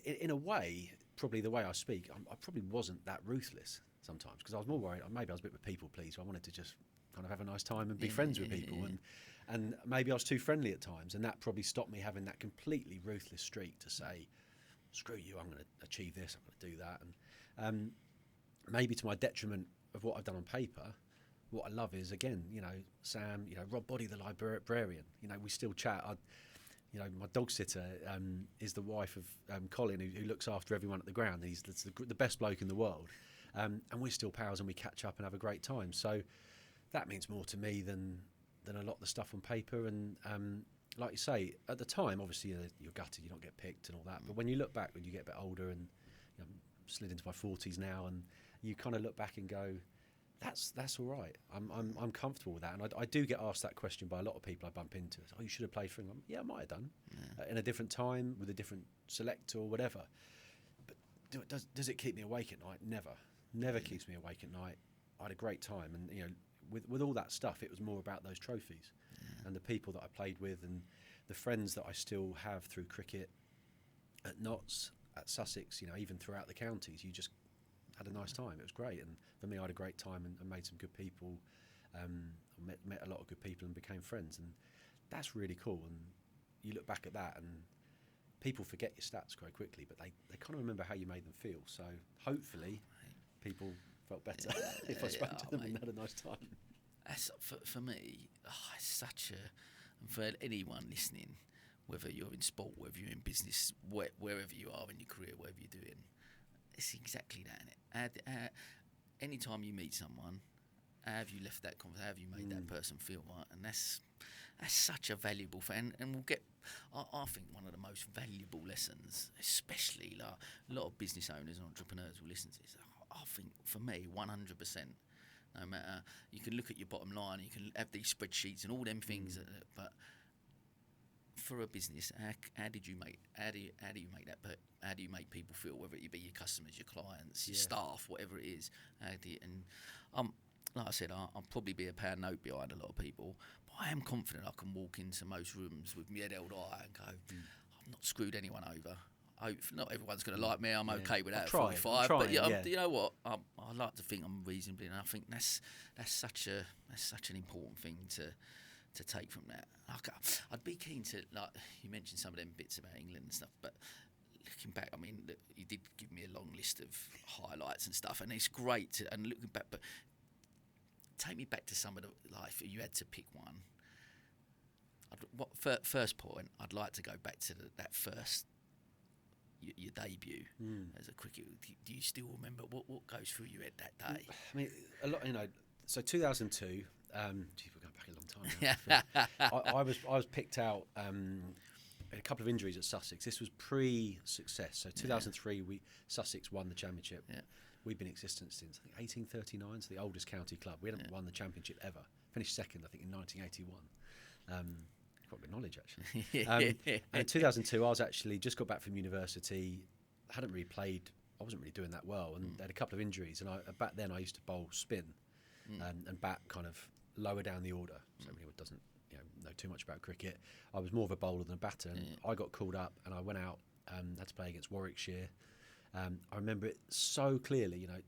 in a way, probably the way I speak, I probably wasn't that ruthless sometimes, because I was more worried. Maybe I was a bit of a people pleaser. I wanted to just kind of have a nice time and be friends with people. And maybe I was too friendly at times, and that probably stopped me having that completely ruthless streak to say, screw you, I'm going to achieve this, I'm going to do that. And maybe to my detriment of what I've done on paper, what I love is, again, Sam, Rob Body, the librarian, we still chat. My dog sitter is the wife of Colin, who looks after everyone at the ground. He's the best bloke in the world. And we're still pals, and we catch up and have a great time. So that means more to me than a lot of the stuff on paper. And like you say, at the time, obviously you're gutted, you don't get picked and all that. But when you look back, when you get a bit older, and slid into my 40s now, and you kind of look back and go, that's all right. I'm comfortable with that. And I do get asked that question by a lot of people I bump into. Oh, you should have played for England. Yeah, I might have done in a different time with a different select or whatever. But does it keep me awake at night? Never keeps me awake at night. I had a great time, and with all that stuff, it was more about those trophies and the people that I played with, and the friends that I still have through cricket at Notts, at Sussex, even throughout the counties. You just had a nice time. It was great, and for me, I had a great time and made some good people. Met a lot of good people and became friends, and that's really cool. And you look back at that, and people forget your stats quite quickly, but they kind of remember how you made them feel. So hopefully, people felt better if I spoke to them and had a nice time. That's, for me, it's such a, and for anyone listening, whether you're in sport, whether you're in business, wherever you are in your career, whatever you're doing, it's exactly that, isn't it? Anytime you meet someone how have you left that conversation? How have you made that person feel, right? And that's such a valuable thing. And we'll get, I think one of the most valuable lessons, especially like a lot of business owners and entrepreneurs will listen to this. I think for me, 100%, no matter, you can look at your bottom line, you can have these spreadsheets and all them things, but for a business, how do you make people feel, whether it be your customers, your clients, your staff, whatever it is? Like I said, I'll probably be a pound note behind a lot of people, but I am confident I can walk into most rooms with my head held high and go, I've not screwed anyone over. Not everyone's going to like me. I'm okay with that at 45. But you know what? I like to think I'm reasonably, and I think that's such an important thing to take from that. I'd be keen to, like, you mentioned some of them bits about England and stuff, but looking back, I mean, you did give me a long list of highlights and stuff, and it's great. And looking back, but take me back to some of the life. You had to pick one. First point, I'd like to go back to that first, your debut as a cricketer. Do you still remember what goes through your head that day? I mean, a lot. So 2002. We're going back a long time now. I was picked out. A couple of injuries at Sussex. This was pre-success. So 2003, Sussex won the championship. Yeah. We've been in existence since, I think, 1839, so the oldest county club. We hadn't won the championship ever. Finished second, I think, in 1981. Quite good knowledge, actually. And in 2002, I was actually just got back from university. Hadn't really played. I wasn't really doing that well, and had a couple of injuries. And back then, I used to bowl spin and bat kind of lower down the order. So everyone doesn't know too much about cricket. I was more of a bowler than a batter. And I got called up, and I went out. Had to play against Warwickshire. I remember it so clearly. I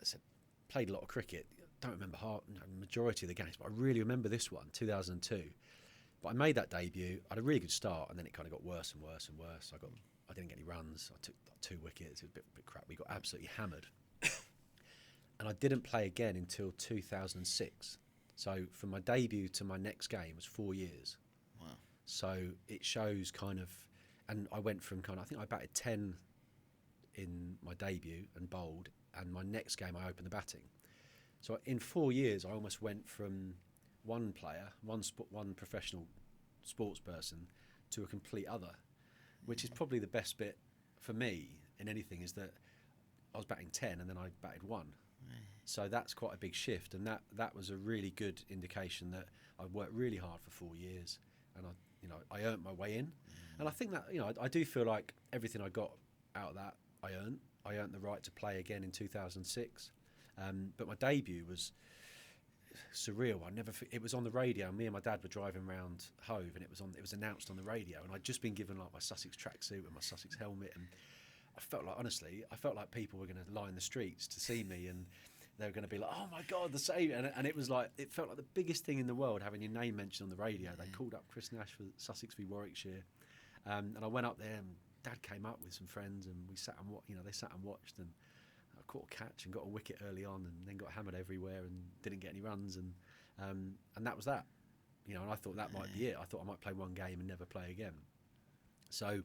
said, played a lot of cricket. Don't remember majority of the games, but I really remember this one, 2002. But I made that debut. I had a really good start, and then it kind of got worse and worse and worse. I didn't get any runs. I took 2 wickets. It was a bit crap. We got absolutely hammered. And I didn't play again until 2006. So from my debut to my next game was 4 years. Wow. So it shows kind of, and I went from I think I batted 10 in my debut and bowled, and my next game I opened the batting. So in 4 years, I almost went from one player, one professional sports person, to a complete other, which is probably the best bit for me in anything, is that I was batting 10 and then I batted 1. So that's quite a big shift, and that was a really good indication that I worked really hard for 4 years, and I earned my way in. And I think that I do feel like everything I got out of that I earned the right to play again in 2006. But my debut was surreal. It was on the radio. Me and my dad were driving around Hove, and it was announced on the radio, and I'd just been given like my Sussex tracksuit and my Sussex helmet, and I felt like people were going to line the streets to see me, and they were going to be like, "Oh my God, the saviour!" And it was like, it felt like the biggest thing in the world having your name mentioned on the radio. They called up Chris Nash for Sussex v Warwickshire, and I went up there, and Dad came up with some friends, and we sat and they sat and watched, and I caught a catch and got a wicket early on, and then got hammered everywhere and didn't get any runs, and that was that. And I thought that might be it. I thought I might play one game and never play again. So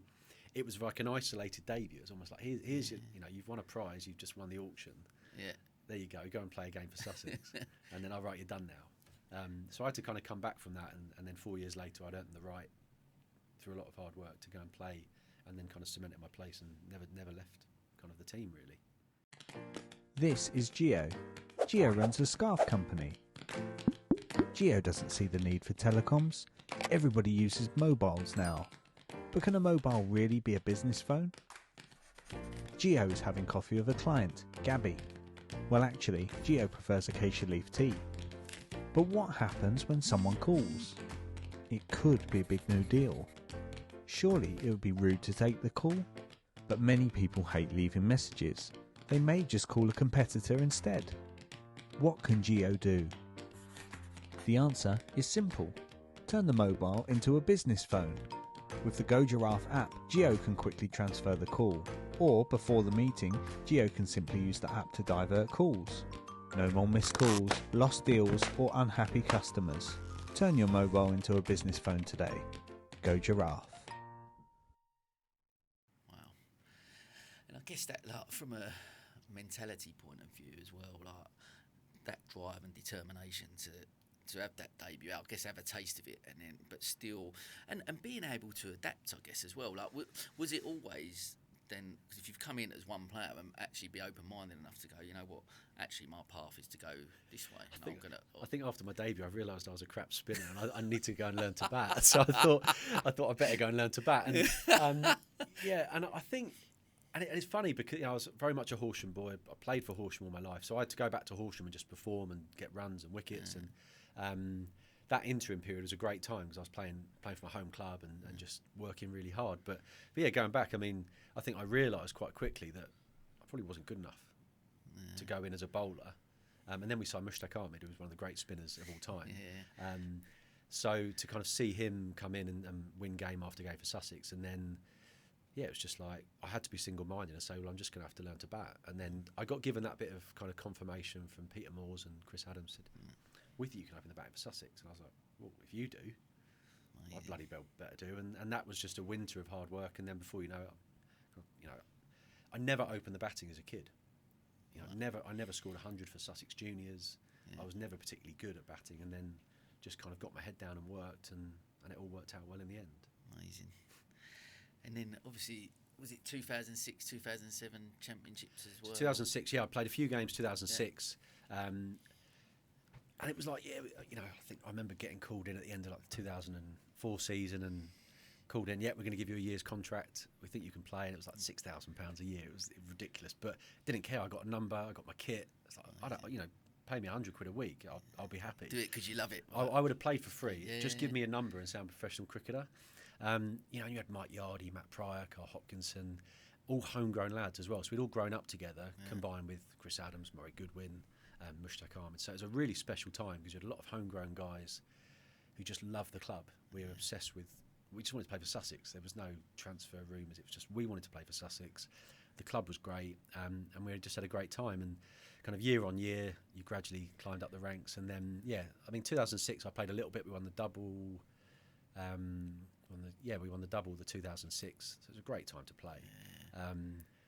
it was like an isolated debut. It was almost like, here's your, you've won a prize, you've just won the auction. Yeah. There you go and play a game for Sussex. And then, all right, you're done now. So I had to kind of come back from that, and then 4 years later I'd earned the right, through a lot of hard work, to go and play, and then kind of cemented my place and never left kind of the team, really. This is Geo. Geo runs a scarf company. Geo doesn't see the need for telecoms. Everybody uses mobiles now. But can a mobile really be a business phone? Geo is having coffee with a client, Gabby. Well, actually, Geo prefers acacia leaf tea. But what happens when someone calls? It could be a big new deal. Surely it would be rude to take the call? But many people hate leaving messages. They may just call a competitor instead. What can Geo do? The answer is simple. Turn the mobile into a business phone. With the Go Giraffe app, Geo can quickly transfer the call, or before the meeting, Geo can simply use the app to divert calls. No more missed calls, lost deals, or unhappy customers. Turn your mobile into a business phone today. Go Giraffe. Wow. And I guess that, like, from a mentality point of view as well, like, that drive and determination to have that debut out, I guess have a taste of it, and then but still and being able to adapt, I guess, as well. Like, was it always then? Because if you've come in as one player and actually be open-minded enough to go, you know what, actually my path is to go this way. I think after my debut, I realised I was a crap spinner, and I need to go and learn to bat. So I thought I better go and learn to bat. And and I think. And it's funny because I was very much a Horsham boy. I played for Horsham all my life, so I had to go back to Horsham and just perform and get runs and wickets. And that interim period was a great time because I was playing for my home club and just working really hard. But yeah, going back, I mean, I think I realised quite quickly that I probably wasn't good enough to go in as a bowler. And then we signed Mushtaq Ahmed, who was one of the great spinners of all time. So to kind of see him come in and win game after game for Sussex, and then. Yeah, it was just like I had to be single-minded and say, well, I'm just going to have to learn to bat. And then I got given that bit of kind of confirmation from Peter Moores and Chris Adams said, with you can open the batting for Sussex. And I was like, well, if you do, I bloody well better do. And that was just a winter of hard work. And then before you know it, I never opened the batting as a kid. I never scored 100 for Sussex juniors. I was never particularly good at batting, and then just kind of got my head down and worked, and it all worked out well in the end. Amazing. And then, obviously, was it 2006, 2007 championships as well? 2006, yeah. I played a few games 2006. And it was like, I think I remember getting called in at the end of like the 2004 season and called in, we're going to give you a year's contract. We think you can play. And it was like £6,000 a year. It was ridiculous. But didn't care. I got a number. I got my kit. It's like, I don't, pay me £100 a week. I'll be happy. Do it because you love it. I would have played for free. Just give me a number and say I'm a professional cricketer. You had Mike Yardy, Matt Pryor, Carl Hopkinson, all homegrown lads as well. So we'd all grown up together, combined with Chris Adams, Murray Goodwin, Mushtaq Ahmed. So it was a really special time because you had a lot of homegrown guys who just loved the club. We were obsessed with. We just wanted to play for Sussex. There was no transfer rumours. It was just we wanted to play for Sussex. The club was great, and we just had a great time. And kind of year on year, you gradually climbed up the ranks. And then, 2006, I played a little bit. We won the double. We won the double, the 2006. So it was a great time to play.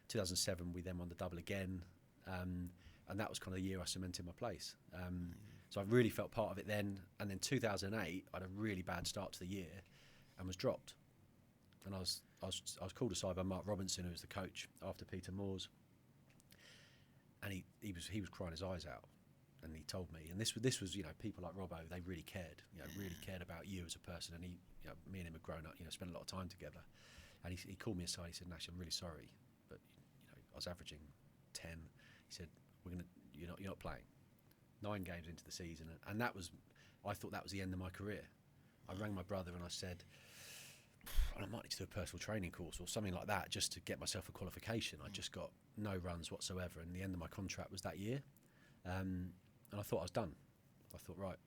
2007, we then won the double again, and that was kind of the year I cemented my place. So I really felt part of it then. And then 2008, I had a really bad start to the year, and was dropped. And I was called aside by Mark Robinson, who was the coach after Peter Moores, and he was crying his eyes out. And he told me, and this was people like Robbo, they really cared, really cared about you as a person. And me and him had grown up, spent a lot of time together. And he called me aside. He said, Nash, I'm really sorry, but I was averaging 10. He said, you're not playing. 9 games into the season, and I thought that was the end of my career. I rang my brother and I said, I might need to do a personal training course or something like that just to get myself a qualification. I just got no runs whatsoever, and the end of my contract was that year. And I thought I was done. I thought, right,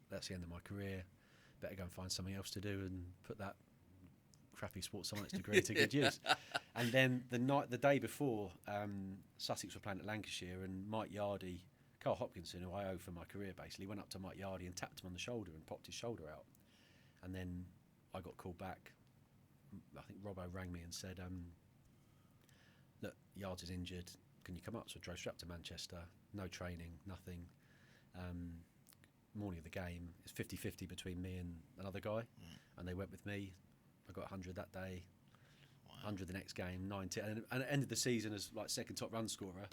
that's the end of my career. Better go and find something else to do and put that crappy sports science degree to good use. And then the day before, Sussex were playing at Lancashire, and Mike Yardy, Carl Hopkinson, who I owe for my career, basically went up to Mike Yardy and tapped him on the shoulder and popped his shoulder out. And then I got called back. I think Robbo rang me and said, look, Yards is injured. Can you come up? So I drove straight up to Manchester. No training, nothing. Morning of the game, it's 50-50 between me and another guy, and they went with me. I got 100 that day, 100 the next game, 90, and it ended the season as like second top run scorer,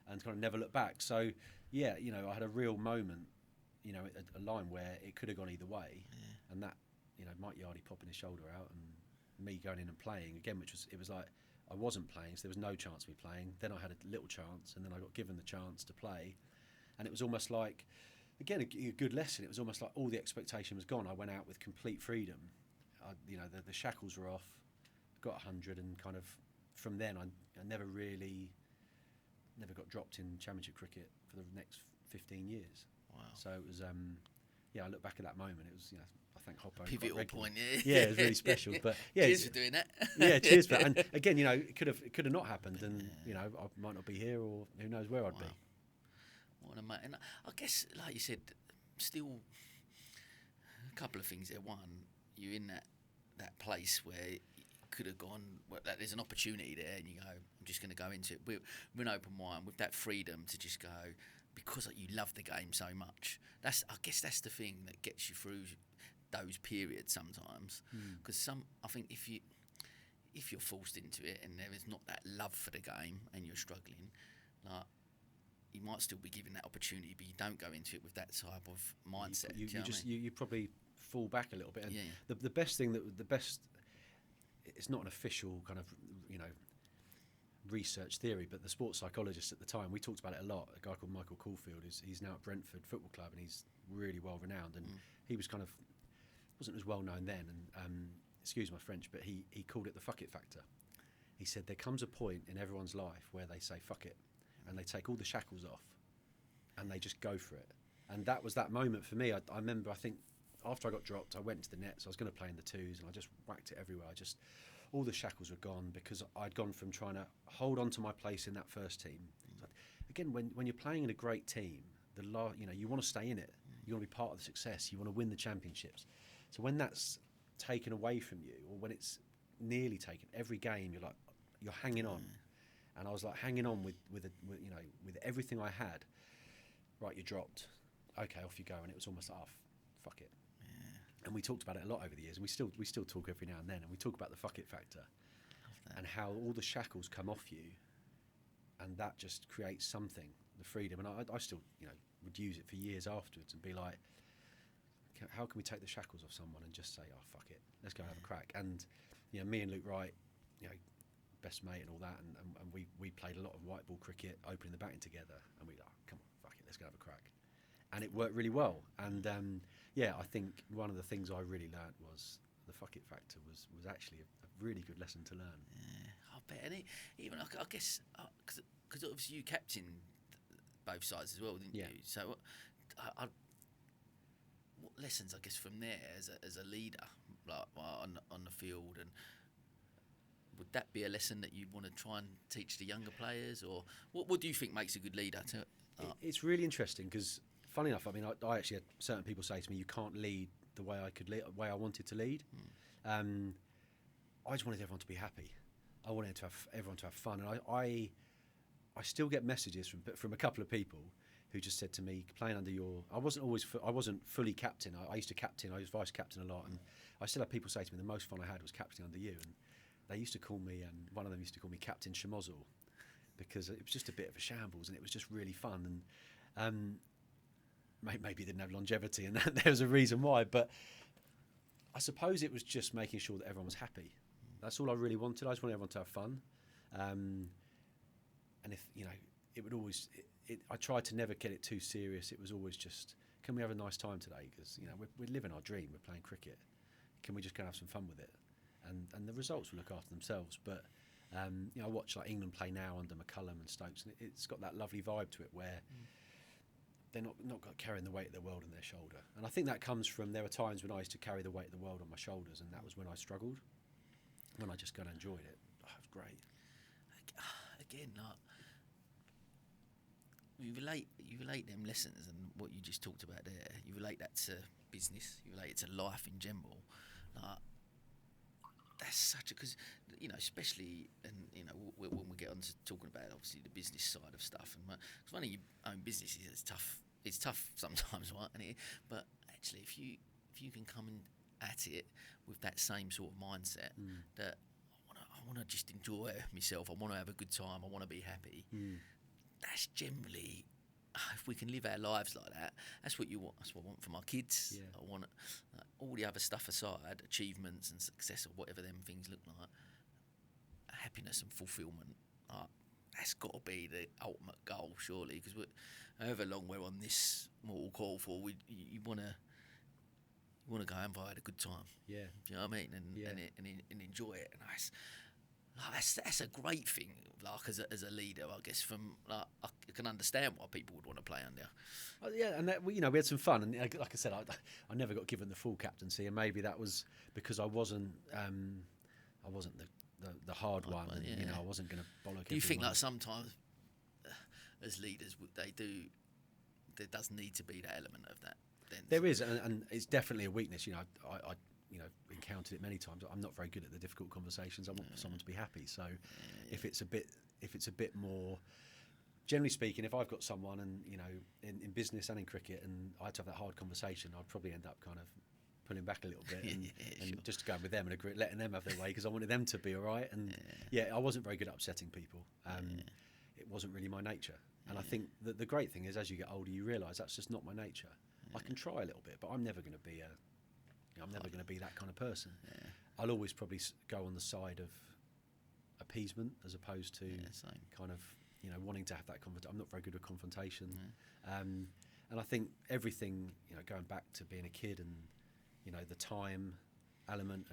and kind of never looked back. So I had a real moment, a line where it could have gone either way, and that Mike Yardy popping his shoulder out and me going in and playing again, it was like I wasn't playing, so there was no chance of me playing. Then I had a little chance, and then I got given the chance to play, and it was almost like, again, a good lesson. It was almost like all the expectation was gone. I went out with complete freedom. The shackles were off. Got 100, and kind of from then I never got dropped in Championship cricket for the next 15 years. Wow. So it was, I look back at that moment. It was, I thank Hoppo. Pivotal point, Yeah, it was really special. But cheers for doing that. Yeah, cheers for that. And again, it could have not happened, and I might not be here, or who knows where I'd be. And I guess, like you said, still a couple of things there. One, you're in that place where you could have gone, there's an opportunity there, and you go, I'm just going to go into it with an open mind, with that freedom to just go, because you love the game so much. I guess that's the thing that gets you through those periods sometimes. Because I think if you're forced into it and there is not that love for the game and you're struggling, like, you might still be given that opportunity, but you don't go into it with that type of mindset. You probably fall back a little bit. And the best thing it's not an official kind of research theory, but the sports psychologist at the time, we talked about it a lot. A guy called Michael Caulfield, he's now at Brentford Football Club, and he's really well renowned. And he was wasn't as well known then. And excuse my French, but he called it the fuck it factor. He said there comes a point in everyone's life where they say fuck it, and they take all the shackles off, and they just go for it. And that was that moment for me. I remember, I think, after I got dropped, I went to the nets. I was going to play in the twos, and I just whacked it everywhere. All the shackles were gone because I'd gone from trying to hold on to my place in that first team. Again, when you're playing in a great team, you want to stay in it. You want to be part of the success. You want to win the championships. So when that's taken away from you, or when it's nearly taken, every game you're hanging on. And I was like hanging on with everything I had. Right, you're dropped. Okay, off you go. And it was almost like, fuck it. And we talked about it a lot over the years, and we still talk every now and then, and we talk about the fuck it factor and how all the shackles come off you, and that just creates something, the freedom. And I still would use it for years afterwards and be like, how can we take the shackles off someone and just say, oh fuck it, let's go and have a crack. And me and Luke Wright, best mate and all that, and we played a lot of white ball cricket, opening the batting together, and we come on, fuck it, let's go have a crack. And it worked really well. And I think one of the things I really learnt was the fuck it factor was actually a really good lesson to learn. Yeah, I bet. And even I guess because obviously you captained both sides as well, didn't you? So what lessons, I guess, from there as a leader, like on the field, and would that be a lesson that you'd want to try and teach the younger players, or what do you think makes a good leader? It's really interesting because, funny enough, I mean, I actually had certain people say to me, "You can't lead the way I could lead, the way I wanted to lead." I just wanted everyone to be happy. I wanted everyone to have fun, and I still get messages from a couple of people who just said to me, playing under your... I wasn't fully captain. I used to captain. I was vice captain a lot, and I still had people say to me, the most fun I had was captaining under you. And they used to call me, one of them used to call me Captain Schmozzle, because it was just a bit of a shambles, and it was just really fun. And maybe it didn't have longevity, and there was a reason why. But I suppose it was just making sure that everyone was happy. That's all I really wanted. I just wanted everyone to have fun. And if it would always... I tried to never get it too serious. It was always just, can we have a nice time today? Because we're living our dream. We're playing cricket. Can we just go and have some fun with it? And the results will look after themselves. But I watch like England play now under McCullum and Stokes, and it's got that lovely vibe to it where they're not carrying the weight of the world on their shoulder. And I think that comes from, there were times when I used to carry the weight of the world on my shoulders, and that was when I struggled. When I just kind of enjoyed it, it was great. Again, you relate them lessons and what you just talked about there. You relate that to business. You relate it to life in general. That's such a, because especially, and when we get on to talking about obviously the business side of stuff, and because running your own business is tough. It's tough sometimes, right? But actually, if you can come in at it with that same sort of mindset, that I want to just enjoy myself. I want to have a good time. I want to be happy. That's generally, if we can live our lives like that, that's what you want. That's what I want for my kids. I want all the other stuff aside, achievements and success or whatever them things look like, happiness and fulfilment. That's got to be the ultimate goal, surely, because however long we're on this mortal coil for, you want to go and have a good time. Yeah, do you know what I mean? And enjoy it. And that's a great thing. Like as a leader, I guess. From I can understand why people would want to play under. And that, we had some fun. And like I said, I never got given the full captaincy, and maybe that was because I wasn't the hard one. And, I wasn't going to bollock. Do you think like sometimes as leaders there does need to be that element of that? Then there is, and it's definitely a weakness. I encountered it many times. I'm not very good at the difficult conversations. I want someone to be happy. So if it's a bit more generally speaking, if I've got someone and, you know, in business and in cricket, and I had to have that hard conversation, I'd probably end up kind of pulling back a little bit and sure. just going with them and letting them have their way, because I wanted them to be all right. And I wasn't very good at upsetting people. It wasn't really my nature. And I think that the great thing is, as you get older, you realise that's just not my nature. I can try a little bit, but I'm never going to be that kind of person. I'll always probably go on the side of appeasement as opposed to kind of, you know, wanting to have that confrontation. I'm not very good with confrontation. And I think everything, you know, going back to being a kid and, you know, the time element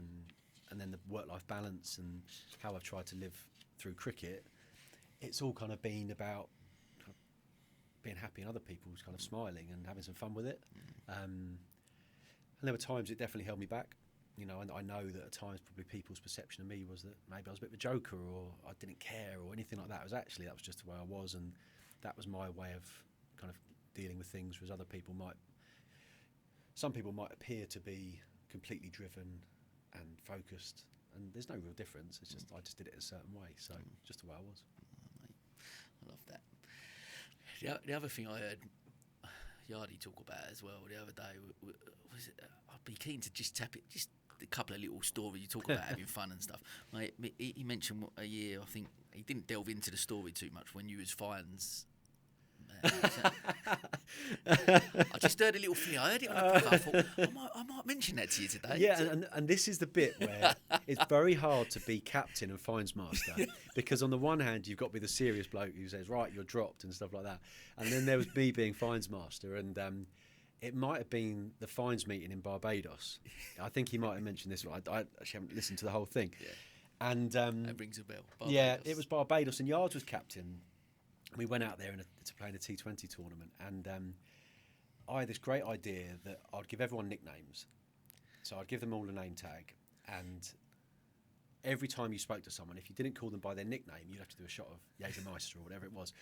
and then the work-life balance and how I've tried to live through cricket, it's all kind of been about being happy and other people's kind of smiling and having some fun with it. And there were times it definitely held me back. You know, and I know that at times probably people's perception of me was that maybe I was a bit of a joker or I didn't care or anything like that. That was just the way I was, and that was my way of kind of dealing with things, whereas some people might appear to be completely driven and focused, and there's no real difference. It's just I just did it a certain way, so just the way I was. I love that. The other thing I heard Yardy talk about as well the other day was I'd be keen to just tap it, just a couple of little stories you talk about having fun and stuff. Mate, he mentioned a year, I think he didn't delve into the story too much when you was fines. I just heard a little thing. I heard it on the podcast. I thought I might mention that to you today. Yeah, and this is the bit where it's very hard to be captain and fines master, because on the one hand you've got to be the serious bloke who says, right, you're dropped and stuff like that, and then there was me being fines master, and it might have been the fines meeting in Barbados. I think he might have mentioned this. I actually haven't listened to the whole thing. Yeah. And that rings a bell. Barbados. Yeah, it was Barbados, and Yards was captain. We went out there to play in a T20 tournament, and I had this great idea that I'd give everyone nicknames. So I'd give them all a name tag, and every time you spoke to someone, if you didn't call them by their nickname, you'd have to do a shot of Jägermeister or whatever it was.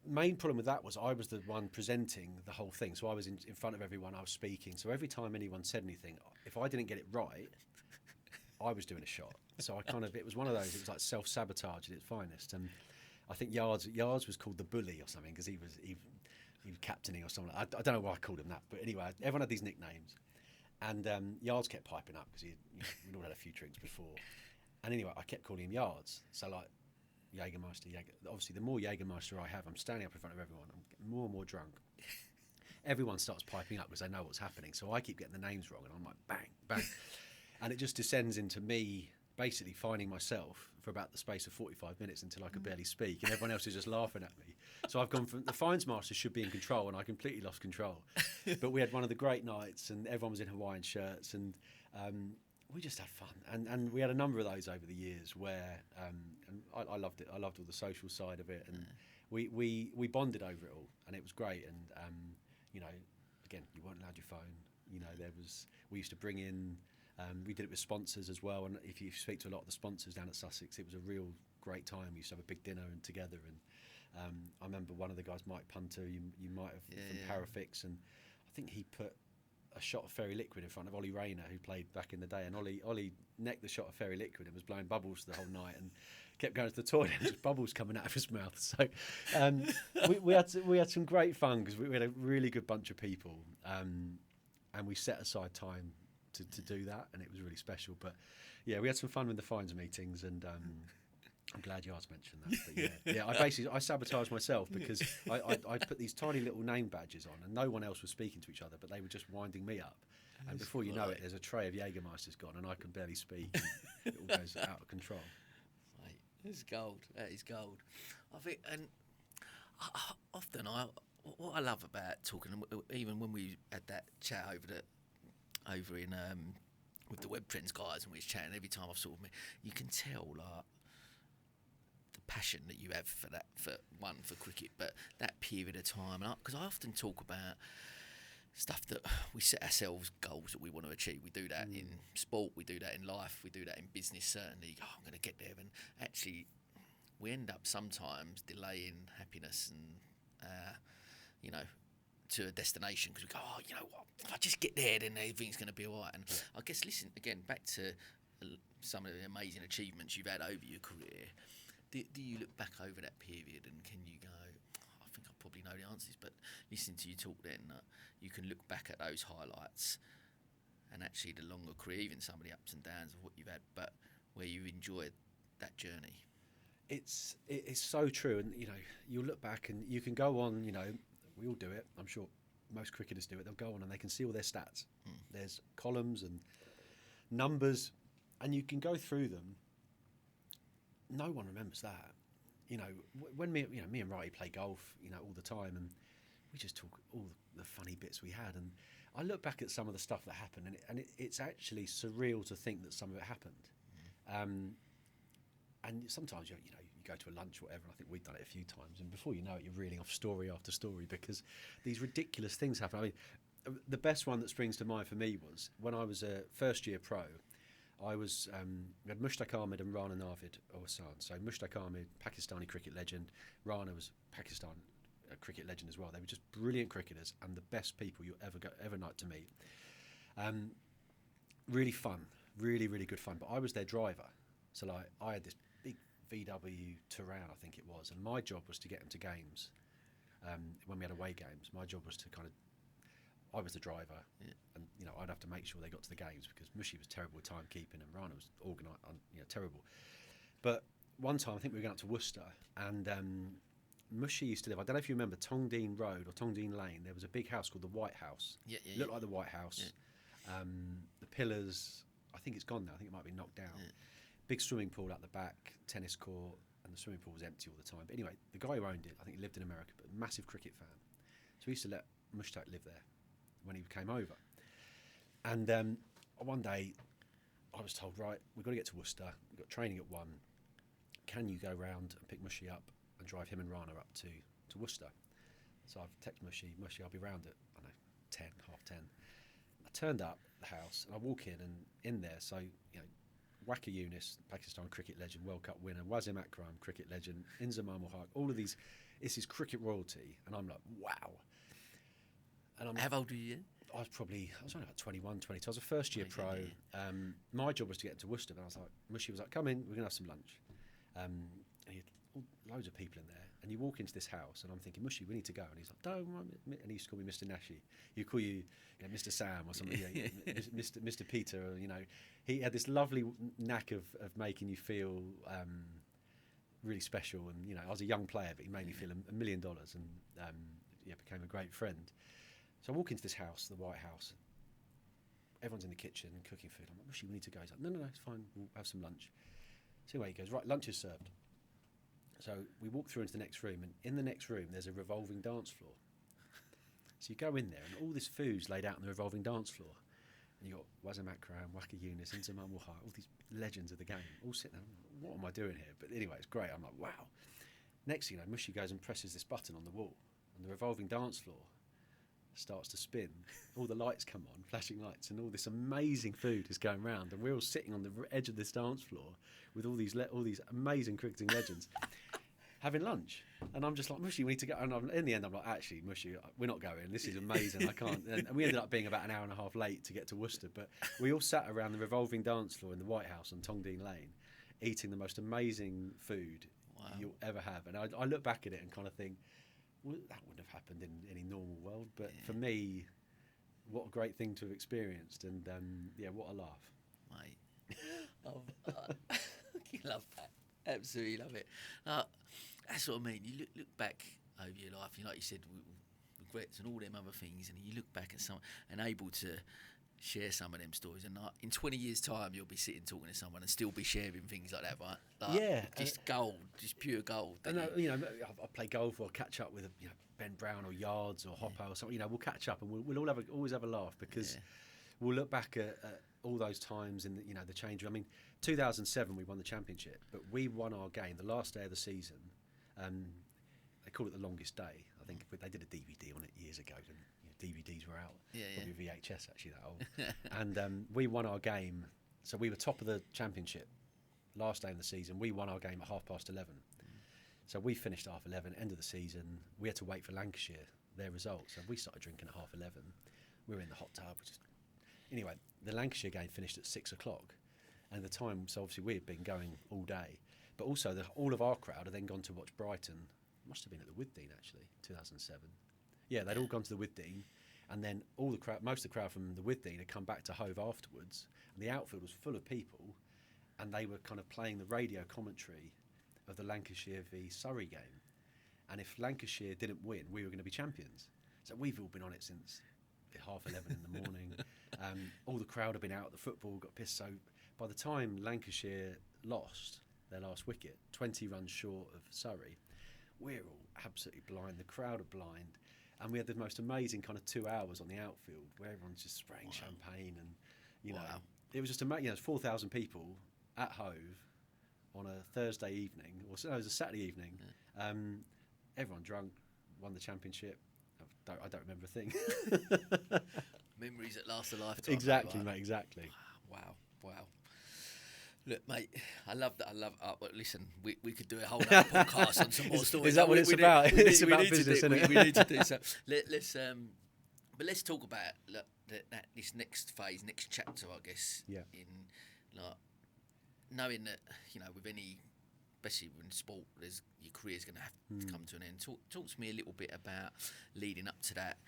Main problem with that was I was the one presenting the whole thing, so I was in front of everyone, I was speaking, so every time anyone said anything, if I didn't get it right, I was doing a shot. So it was one of those, it was like self-sabotage at its finest. And I think Yards was called the bully or something, because he was captaining or something. I don't know why I called him that, but anyway, everyone had these nicknames, and Yards kept piping up because we'd all had a few drinks before, and anyway, I kept calling him Yards. So like Jägermeister. Obviously, the more Jägermeister I have, I'm standing up in front of everyone, I'm getting more and more drunk. Everyone starts piping up because they know what's happening, so I keep getting the names wrong, and I'm like bang, bang, and it just descends into me basically finding myself for about the space of 45 minutes until I could barely speak, and everyone else is just laughing at me. So I've gone from the fines master should be in control, and I completely lost control. But we had one of the great nights, and everyone was in Hawaiian shirts, and we just had fun. And we had a number of those over the years where and I loved it. I loved all the social side of it, and we bonded over it all, and it was great. And you know, again, you weren't allowed your phone. You know, we used to bring in. We did it with sponsors as well, and if you speak to a lot of the sponsors down at Sussex, it was a real great time. We used to have a big dinner and together, and I remember one of the guys, Mike Punter, you might have from Parafix, and I think he put a shot of Fairy Liquid in front of Ollie Rayner, who played back in the day, and Ollie necked the shot of Fairy Liquid and was blowing bubbles the whole night and kept going to the toilet and just bubbles coming out of his mouth. So we had some great fun because we had a really good bunch of people, and we set aside time to do that, and it was really special. But yeah, we had some fun with the fines meetings, and I'm glad Yards mentioned that. But yeah, I sabotaged myself because I put these tiny little name badges on, and no one else was speaking to each other, but they were just winding me up. And before you know it, there's a tray of Jägermeisters gone, and I can barely speak. And it all goes out of control. Mate, it's gold. That is gold. I think, and often what I love about talking, even when we had that chat over in with the Web Trends guys, and we was chatting, every time I've sort of you can tell like the passion that you have for that, for cricket, but that period of time, because I often talk about stuff that we set ourselves goals that we want to achieve. We do that in sport, we do that in life, we do that in business, certainly. I'm going to get there, and actually we end up sometimes delaying happiness and you know, to a destination, because we go, you know what, if I just get there, then everything's going to be all right. And I guess, listen, again, back to some of the amazing achievements you've had over your career, Do you look back over that period and can you go, I think I probably know the answers, but listening to you talk then, you can look back at those highlights and actually the longer career, even some of the ups and downs of what you've had, but where you enjoyed that journey. It's so true, and you'll look back and you can go on. We all do it. I'm sure most cricketers do it. They'll go on and they can see all their stats. There's columns and numbers, and you can go through them. No one remembers that. When me and Righty play golf, all the time, and we just talk all the funny bits we had. And I look back at some of the stuff that happened, and it's actually surreal to think that some of it happened. And sometimes you go to a lunch or whatever, and I think we've done it a few times, and before you know it, you're reeling off story after story because these ridiculous things happen. I mean, the best one that springs to mind for me was when I was a first year pro. I was we had Mushtaq Ahmed and Rana Navid Orsan. So Mushtaq Ahmed, Pakistani cricket legend. Rana was Pakistan cricket legend as well. They were just brilliant cricketers and the best people you'll ever like to meet. Really fun, really good fun. But I was their driver, so I had this big VW Touran, I think it was, and my job was to get them to games. When we had away games, my job was to I was the driver, and I'd have to make sure they got to the games because Mushy was terrible with timekeeping and Rana was organised, terrible. But one time I think we were going up to Worcester, and Mushy used to live. I don't know if you remember Tongdean Road or Tongdean Lane. There was a big house called the White House. Looked like the White House. Yeah. The pillars, I think it's gone now. I think it might be knocked down. Yeah. Big swimming pool at the back, tennis court, and the swimming pool was empty all the time. But anyway, the guy who owned it, I think he lived in America, but a massive cricket fan. So we used to let Mushtaq live there when he came over. And one day I was told, right, we've got to get to Worcester. We've got training at 1. Can you go round and pick Mushy up and drive him and Rana up to Worcester? So I've texted Mushy, I'll be round at, 10, half 10. I turned up the house and I walk in, and in there, so, Waqar Younis, Pakistan cricket legend, World Cup winner, Wasim Akram, cricket legend, Inzamam ul-Haq, all of these, this is cricket royalty. And I'm like, wow. And how old were you? I was only about 21, 22. I was a first year pro. My job was to get into Worcester, and I was like, Mushy was like, come in, we're going to have some lunch. And he had loads of people in there, and you walk into this house, and I'm thinking, Mushy, we need to go. And he's like, don't, and he used to call me Mr. Nashi. He'd call you, Mr. Sam or something, Mr. Peter, or, he had this lovely knack of making you feel really special. And, I was a young player, but he made me feel $1 million, and became a great friend. So I walk into this house, the White House. Everyone's in the kitchen cooking food. I'm like, Mushy, we need to go. He's like, no, it's fine. We'll have some lunch. So anyway, he goes, right, lunch is served. So we walk through into the next room, and in the next room, there's a revolving dance floor. So you go in there, and all this food's laid out on the revolving dance floor. And you've got Wasim Akram, Waqar Younis, Inzamam ul-Haq, all these legends of the game, all sitting there. What am I doing here? But anyway, it's great. I'm like, wow. Next thing you know, Mushy goes and presses this button on the wall, and the revolving dance floor starts to spin. All the lights come on, flashing lights, and all this amazing food is going round, and we're all sitting on the edge of this dance floor with all these amazing cricketing legends having lunch. And I'm just like, Mushy, we need to go. And in the end, I'm like, actually, Mushy, we're not going. This is amazing. I can't. And we ended up being about an hour and a half late to get to Worcester, but we all sat around the revolving dance floor in the White House on Tongdean Lane, eating the most amazing food you'll ever have. And I look back at it and kind of think, well, that wouldn't have happened in any normal world, but for me, what a great thing to have experienced, and what a laugh, mate. You love that, absolutely love it. That's what I mean. You look back over your life, like you said, regrets and all them other things, and you look back at some and able to share some of them stories, and in 20 years' time, you'll be sitting talking to someone and still be sharing things like that, right? Just gold, just pure gold. And I play golf or catch up with Ben Brown or Yards or Hopper or something. We'll catch up and we'll all always have a laugh because we'll look back at all those times in the change. I mean, 2007 we won the championship, but we won our game the last day of the season. They call it the longest day. I think they did a DVD on it years ago. And, DVDs were out. Probably VHS actually that old. And we won our game. So we were top of the championship last day of the season. We won our game at 11:30. So we finished at 11:30. End of the season. We had to wait for Lancashire their results. So we started drinking at 11:30. We were in the hot tub. Anyway, the Lancashire game finished at 6:00. And at the time, so obviously we had been going all day. But but also all of our crowd had then gone to watch Brighton. Must have been at the Withdean actually, 2007. Yeah, they'd all gone to the Withdean, and then all the crowd, most of the crowd from the Withdean had come back to Hove afterwards, and the outfield was full of people, and they were kind of playing the radio commentary of the Lancashire v Surrey game. And if Lancashire didn't win, we were going to be champions. So we've all been on it since 11:30 in the morning. All the crowd have been out at the football, got pissed. So by the time Lancashire lost their last wicket, 20 runs short of Surrey, we're all absolutely blind. The crowd are blind. And we had the most amazing kind of 2 hours on the outfield where everyone's just spraying champagne. And, you know, it was just amazing. You know, 4,000 people at Hove on a Thursday evening, or no, it was a Saturday evening. Yeah. Everyone drunk, won the championship. I don't remember a thing. Memories that last a lifetime. Exactly, mate, exactly. Wow. Look, mate, I love that. Well, listen, we could do a whole other podcast on some more stories. Is that what it's about? It's about business, isn't it? We need to do so. Let's talk about this next phase, next chapter, I guess. Yeah. In like knowing that, you know, with any, especially in sport, your career's going to have to come to an end. Talk to me a little bit about leading up to that.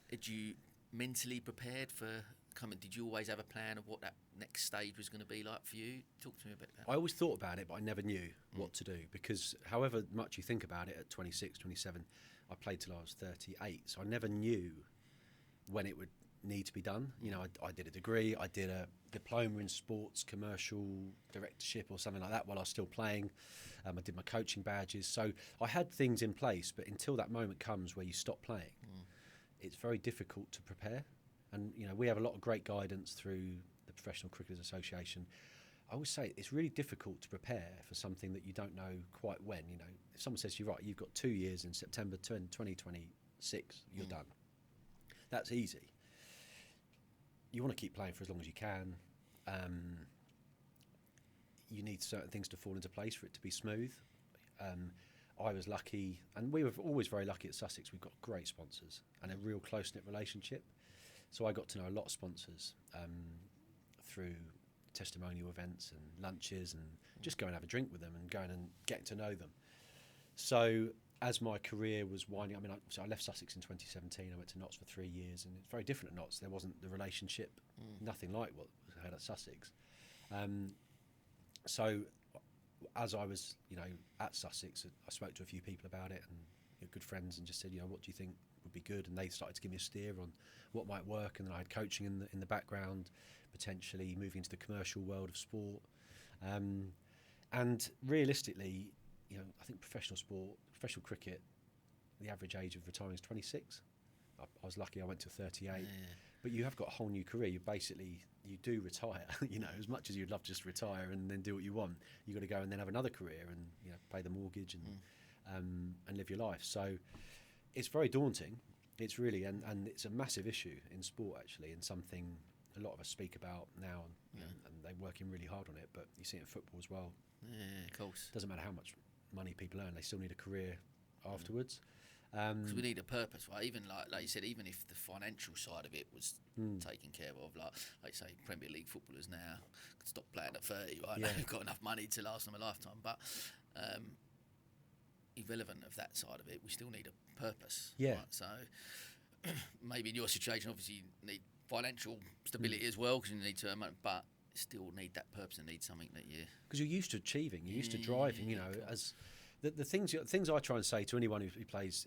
Did you mentally prepared for coming? Did you always have a plan of what that next stage was going to be like for you? Talk to me a bit about that. I always thought about it, but I never knew what to do, because however much you think about it at 26, 27, I played till I was 38, so I never knew when it would need to be done. You know, I did a degree, I did a diploma in sports commercial directorship or something like that while I was still playing. I did my coaching badges, so I had things in place, but until that moment comes where you stop playing, it's very difficult to prepare. And you know, we have a lot of great guidance through the Professional Cricketers Association. I always say it's really difficult to prepare for something that you don't know quite when. You know, if someone says to you, right, you've got 2 years in September 2026, you're done. That's easy. You want to keep playing for as long as you can. You need certain things to fall into place for it to be smooth. I was lucky, and we were always very lucky at Sussex. We've got great sponsors and a real close-knit relationship. So I got to know a lot of sponsors through testimonial events and lunches, and just go and have a drink with them and going and getting to know them. So as my career was winding, I left Sussex in 2017. I went to Notts for 3 years, and it's very different at Notts. There wasn't the relationship, nothing like what I had at Sussex. So as I was, you know, at Sussex, I spoke to a few people about it, and good friends, and just said, you know, what do you think would be good? And they started to give me a steer on what might work. And then I had coaching in the background, potentially moving into the commercial world of sport. And realistically, you know, I think professional cricket, the average age of retiring is 26. I was lucky, I went to 38. But you have got a whole new career. You do retire. You know, as much as you'd love to just retire and then do what you want, you got to go and then have another career and, you know, pay the mortgage and live your life. So it's very daunting. It's really, and it's a massive issue in sport actually, and something a lot of us speak about now, and they're working really hard on it. But you see it in football as well. Yeah, of course. Doesn't matter how much money people earn, they still need a career afterwards. Because we need a purpose, right? Even like you said, even if the financial side of it was taken care of, like say Premier League footballers now could stop playing at 30, right? Yeah. They've got enough money to last them a lifetime. But irrelevant of that side of it, we still need a purpose. Yeah. Right? So maybe in your situation, obviously you need financial stability as well, because you need to earn money, but still need that purpose and need something that you... Because you're used to achieving, you're used to driving, you know, as... The things I try and say to anyone who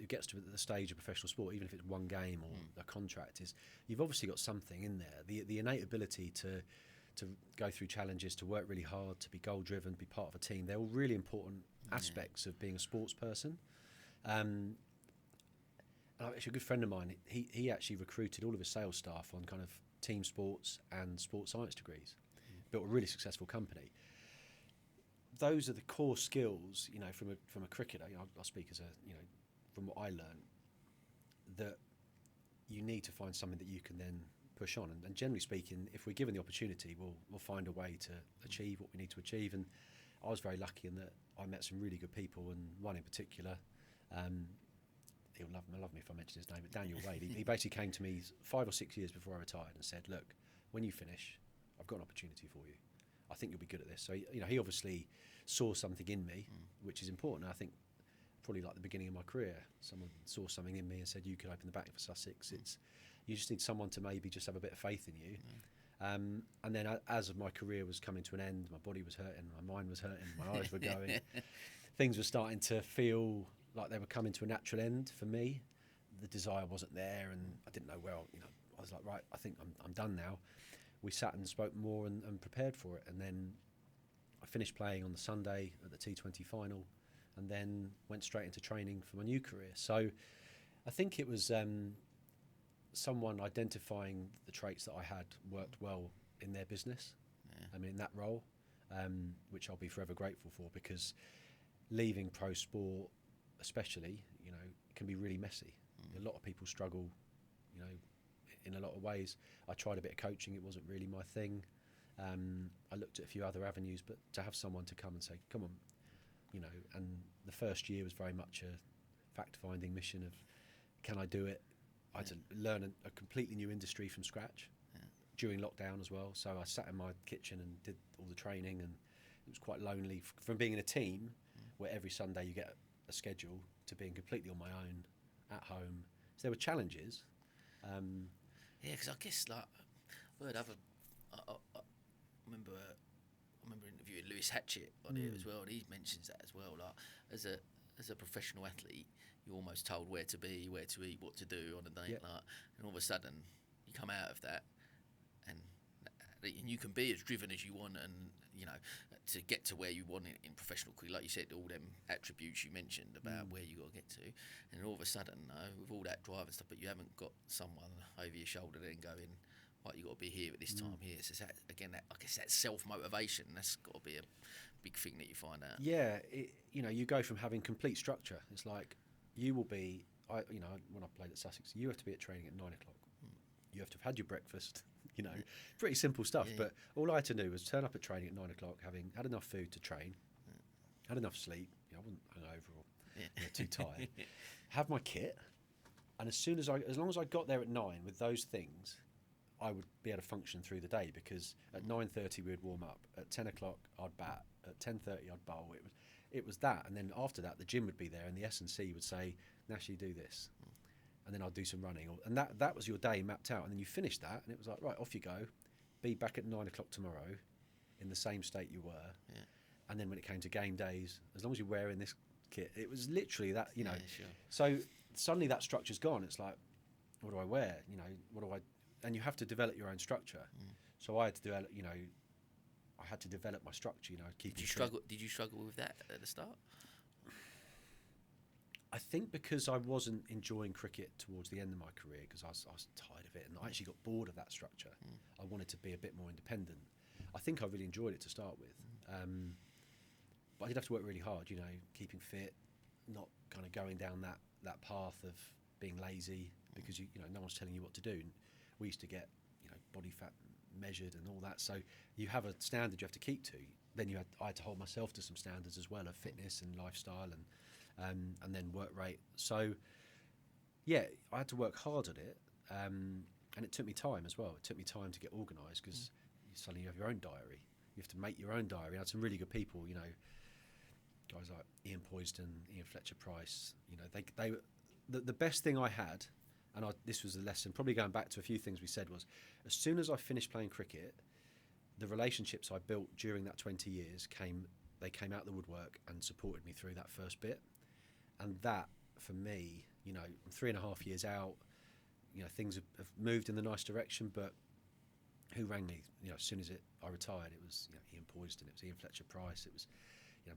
gets to the stage of professional sport, even if it's one game or a contract, is you've obviously got something in there. The innate ability to go through challenges, to work really hard, to be goal driven, be part of a team. They're all really important aspects of being a sports person. And actually, a good friend of mine, he actually recruited all of his sales staff on kind of team sports and sports science degrees. Built a really successful company. Those are the core skills, you know, from a cricketer. You know, I'll speak as from what I learned, that you need to find something that you can then push on. And generally speaking, if we're given the opportunity, we'll find a way to achieve what we need to achieve. And I was very lucky in that I met some really good people, and one in particular, he'll love me if I mention his name, but Daniel Wade. He basically came to me 5 or 6 years before I retired and said, look, when you finish, I've got an opportunity for you. I think you'll be good at this. So, he obviously saw something in me, which is important. I think probably like the beginning of my career, someone saw something in me and said, you could open the bank for Sussex. You just need someone to maybe just have a bit of faith in you. And then as my career was coming to an end, my body was hurting, my mind was hurting, my eyes were going, things were starting to feel like they were coming to a natural end for me. The desire wasn't there, and I didn't know where, I was like, right, I think I'm done now. We sat and spoke more and prepared for it. And then I finished playing on the Sunday at the T20 final, and then went straight into training for my new career. So I think it was someone identifying the traits that I had worked well in their business. In that role, which I'll be forever grateful for, because leaving pro sport, especially, can be really messy. A lot of people struggle, in a lot of ways. I tried a bit of coaching, it wasn't really my thing. I looked at a few other avenues, but to have someone to come and say, come on, and the first year was very much a fact-finding mission of, can I do it? I had to learn a completely new industry from scratch during lockdown as well. So I sat in my kitchen and did all the training, and it was quite lonely from being in a team where every Sunday you get a schedule to being completely on my own at home. So there were challenges. Because I guess I remember interviewing Lewis Hatchett on it as well, and he mentions that as well. Like as a professional athlete, you're almost told where to be, where to eat, what to do on a day, and all of a sudden you come out of that, and you can be as driven as you want, and to get to where you want it in professional career, like you said, all them attributes you mentioned about where you got to get to, and all of a sudden, with all that drive and stuff, but you haven't got someone over your shoulder then going, right, you got to be here at this time here. So I guess that self-motivation, that's got to be a big thing that you find out. Yeah, you go from having complete structure. It's like you will be, when I played at Sussex, you have to be at training at 9 o'clock. You have to have had your breakfast, pretty simple stuff. But all I had to do was turn up at training at 9 o'clock, having had enough food to train, had enough sleep. I wasn't hungover or too tired. Have my kit, and as long as I got there at 9 with those things, I would be able to function through the day, because at 9:30 we would warm up, at 10 o'clock I'd bat, at 10:30 I'd bowl. It was that, and then after that the gym would be there, and the S&C would say, Nash, you do this, and then I'd do some running, and that was your day mapped out. And then you finished that, and it was like, right, off you go, be back at 9 o'clock tomorrow in the same state you were. And then when it came to game days, as long as you're wearing this kit, it was literally that, Sure. So suddenly that structure's gone. It's like, what do I wear? What do I? And you have to develop your own structure. So I had to develop, I had to develop my structure. Did you struggle? Did you struggle with that at the start? I think because I wasn't enjoying cricket towards the end of my career, because I was tired of it, and I actually got bored of that structure. I wanted to be a bit more independent. I think I really enjoyed it to start with, but I did have to work really hard. Keeping fit, not kind of going down that path of being lazy, because no one's telling you what to do. We used to get body fat measured and all that, so you have a standard you have to keep to. Then I had to hold myself to some standards as well of fitness and lifestyle, and then work rate. So I had to work hard at it, and it took me time as well. It took me time to get organised, because suddenly you have your own diary. You have to make your own diary. I had some really good people, guys like Ian Poysden, Ian Fletcher-Price. They the best thing I had. And this was a lesson, probably going back to a few things we said, was as soon as I finished playing cricket, the relationships I built during that 20 years came out the woodwork and supported me through that first bit. And that, for me, I'm 3.5 years out, things have moved in the nice direction, but who rang me, as soon as I retired, it was Ian Poysden, it was Ian Fletcher-Price, it was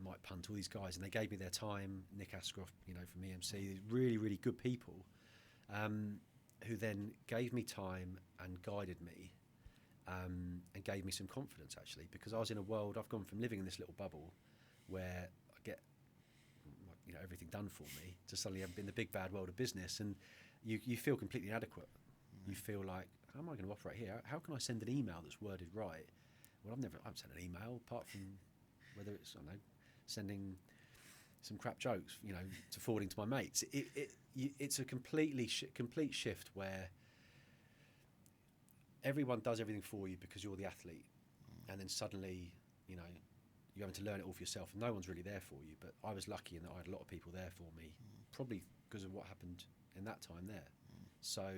Mike Punt, all these guys, and they gave me their time, Nick Ascroft, from EMC, really, really good people. Who then gave me time and guided me, and gave me some confidence, actually, because I was in a world, I've gone from living in this little bubble where I get everything done for me, to suddenly in the big bad world of business, and you feel completely inadequate. You feel like, how am I going to operate here? How can I send an email that's worded right? Well, I haven't sent an email, apart from whether it's, sending some crap jokes, to forwarding to my mates. It's a complete shift where everyone does everything for you because you're the athlete, and then suddenly you know, you're having to learn it all for yourself, and no one's really there for you. But I was lucky in that I had a lot of people there for me, probably because of what happened in that time there. So,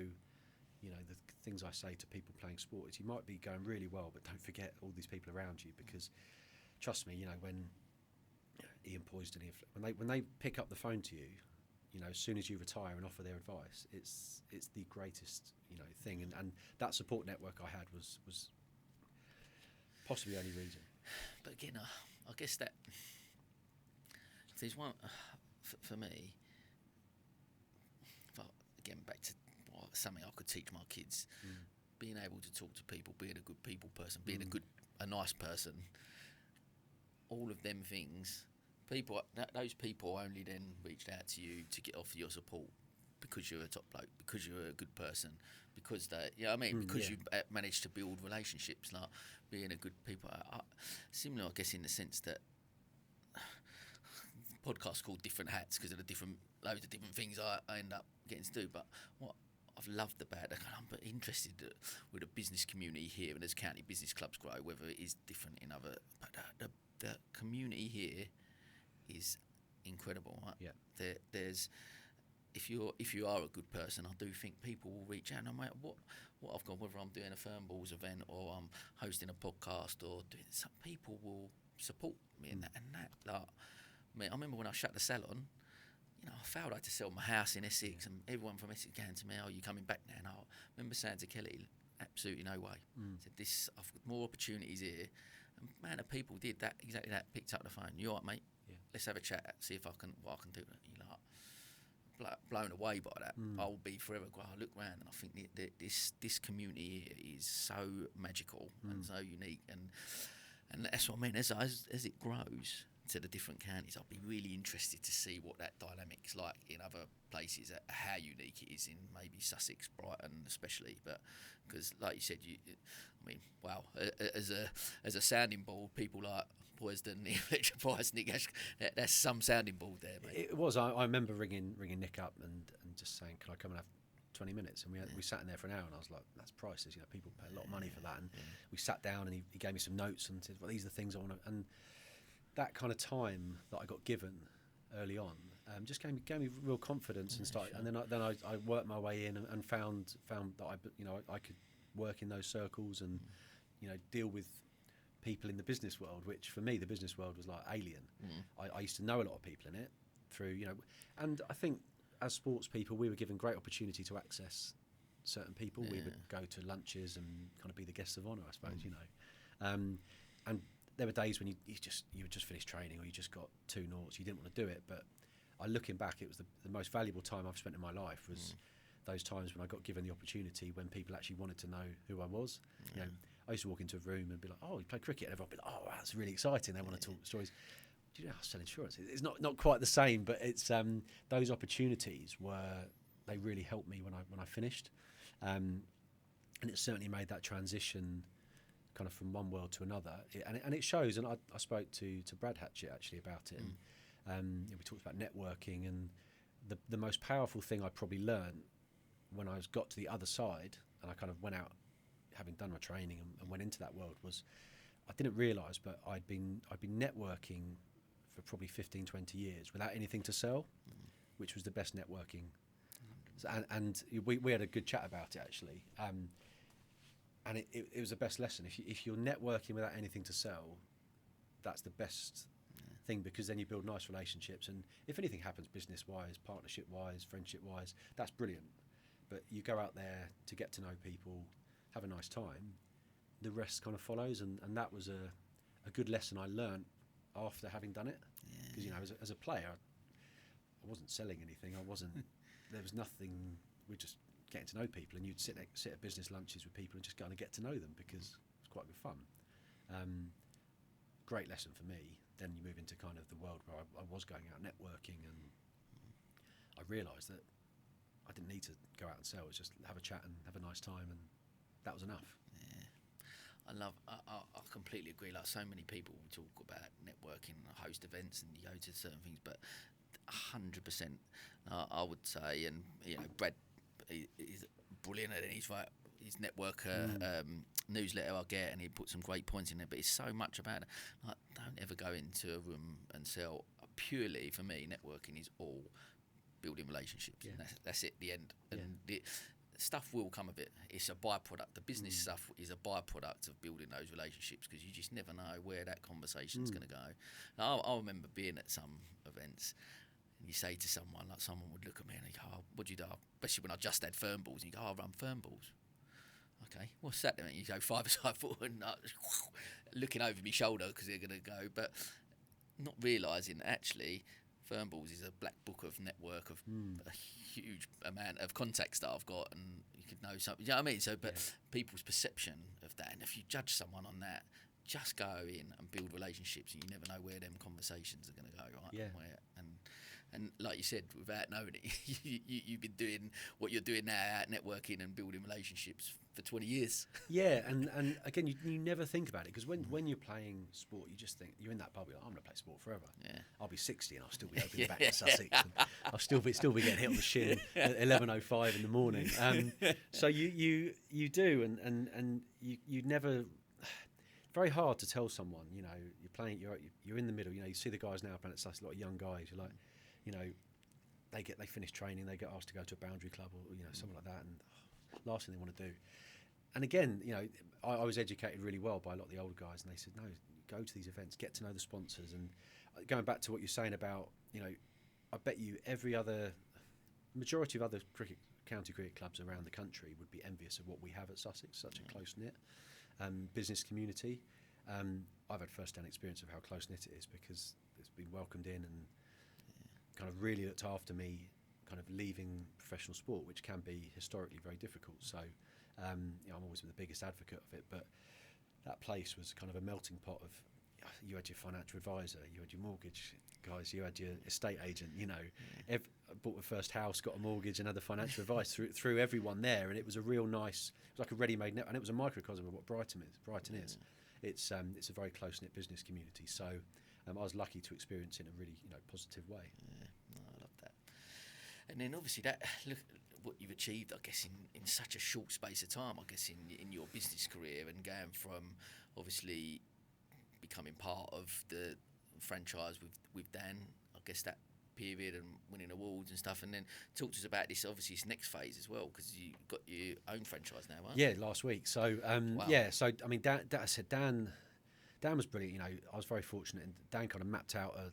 you know, the things I say to people playing sport is you might be going really well, but don't forget all these people around you, because trust me, you know, when Ian Poised and when they pick up the phone to you, you know, as soon as you retire and offer their advice, it's the greatest, you know, thing. And that support network I had was possibly the only reason. But again, I guess that if there's one for me. Again, back to something I could teach my kids: being able to talk to people, being a good people person, being a nice person. All of them things. Those people only then reached out to you to get offer your support because you're a top bloke, because you're a good person, because they, you know what I mean, because you managed to build relationships. Like being a good people. Similar, I guess, in the sense that podcasts called Different Hats because of the loads of different things I end up getting to do. But what I've loved about it, I'm interested with the business community here, and as county business clubs grow, whether it is different in other, but the community here is incredible, right? Yeah. There's if you are a good person, I do think people will reach out no matter what I've got, whether I'm doing a Fern Balls event or I'm hosting a podcast or doing some, people will support me in that. And that, like, I remember when I shut the salon, you know, I failed. I had to sell my house in Essex, and everyone from Essex came to me, "Oh, you coming back now?" And I remember saying to Kelly, "Absolutely no way." I said, I've got more opportunities here. And man, the people did that, exactly that, picked up the phone. "You all right, mate? Yeah. Let's have a chat, see if what I can do." You know, blown away by that. I'll be forever. I look around and I think this community here is so magical and so unique, and that's what I mean. As it grows to the different counties, I'll be really interested to see what that dynamic's like in other places, how unique it is in maybe Sussex, Brighton especially. But because, like you said, I mean, wow, as a sounding board, people like Poised, Electric Price, Nick Ash, that's some sounding board there, mate. It was. I remember ringing Nick up and just saying, "Can I come and have 20 minutes?" And we sat in there for an hour, and I was like, "That's priceless. You know, people pay a lot of money for that." And we sat down, and he gave me some notes and said, "Well, these are the things I want to." And that kind of time that I got given early on just gave me real confidence and started. Sure. And then I worked my way in and found that I could work in those circles and deal with people in the business world, which for me the business world was like alien. I used to know a lot of people in it through and I think as sports people we were given great opportunity to access certain people. We would go to lunches and kind of be the guests of honour, I suppose. And there were days when you had just finished training or you just got 2 noughts, you didn't want to do it, but looking back, it was the most valuable time I've spent in my life was those times when I got given the opportunity when people actually wanted to know who I was. I used to walk into a room and be like, "Oh, you play cricket," and everyone would be like, "Oh, wow, that's really exciting." They want to talk stories. Do you know how to sell insurance? It's not quite the same, but it's those opportunities they really helped me when I finished, and it certainly made that transition kind of from one world to another, and it shows. And I spoke to Brad Hatchett actually about it, and we talked about networking, and the most powerful thing I probably learned when I got to the other side, and I kind of went out, having done my training and went into that world, was I didn't realise, but I'd been networking for probably 15, 20 years without anything to sell, which was the best networking. And we had a good chat about it actually. And it was the best lesson. If you're networking without anything to sell, that's the best thing, because then you build nice relationships. And if anything happens business-wise, partnership-wise, friendship-wise, that's brilliant. But you go out there to get to know people, have a nice time, the rest kind of follows. And that was a good lesson I learned after having done it. Because, as a player, I wasn't selling anything. There was nothing. We're just getting to know people, and you'd sit at business lunches with people and just kind of get to know them because it's quite good fun. Great lesson for me. Then you move into kind of the world where I was going out networking, and I realised that I didn't need to go out and sell. It was just have a chat and have a nice time, and that was enough. I completely agree. Like, so many people talk about networking, host events, and you go to certain things, but 100%, I would say, and Brad is brilliant at it. his networker newsletter I get, and he put some great points in there. But it's so much about it. Like, don't ever go into a room and sell. Purely for me, networking is all building relationships. And that's it. The end. And stuff will come of it. It's a byproduct. The business stuff is a byproduct of building those relationships, because you just never know where that conversation's going to go. I remember being at some events, and you say to someone, like, someone would look at me and they go, "Oh, what do you do?" Especially when I just had fern balls, and you go, "Oh, I run fern balls." Okay, what's that then? You go 5-a-side forward, and looking over my shoulder because they're going to go, but not realising that actually fern balls is a black book of network of a huge amount of contacts that I've got, and you could know something. You know what I mean? So, but people's perception of that, and if you judge someone on that, just go in and build relationships, and you never know where them conversations are going to go, right? Yeah. And like you said, without knowing it, you've been doing what you're doing now, out networking and building relationships for 20 years. Yeah, and again, you never think about it, because when you're playing sport, you just think, you're in that bubble, you're like, I'm going to play sport forever. Yeah. I'll be 60 and I'll still be opening back in Sussex. And I'll still be getting hit on the shin at 11:05 in the morning. So you do, and you never. Very hard to tell someone, you know, you're playing, you're in the middle. You know, you see the guys now playing at Sussex, a lot of young guys. You're like, you know, they finish training, they get asked to go to a boundary club or something like that, and last thing they want to do. And again, you know, I was educated really well by a lot of the older guys, and they said, no, go to these events, get to know the sponsors. And going back to what you're saying about, you know, I bet you majority of other county cricket clubs around the country would be envious of what we have at Sussex, such a close knit business community. I've had first-hand experience of how close-knit it is, because it's been welcomed in and kind of really looked after me, kind of leaving professional sport, which can be historically very difficult. So I'm always the biggest advocate of it, but that place was kind of a melting pot of, you had your financial advisor, you had your mortgage guys, you had your estate agent, you know, I bought my first house, got a mortgage, and had the financial advice through everyone there. And it was a real nice, it was like a ready-made net, and it was a microcosm of what Brighton is. It's a very close-knit business community. So I was lucky to experience it in a really positive way. Yeah, no, I love that. And then obviously look what you've achieved, I guess, in such a short space of time, I guess, in your business career, and going from obviously becoming part of the franchise with Dan, I guess, that period, and winning awards and stuff. And then talk to us about this, obviously, this next phase as well, because you got your own franchise now, right? Yeah, last week. So Wow. Yeah, so I mean, Dan was brilliant. You know, I was very fortunate, and Dan kind of mapped out a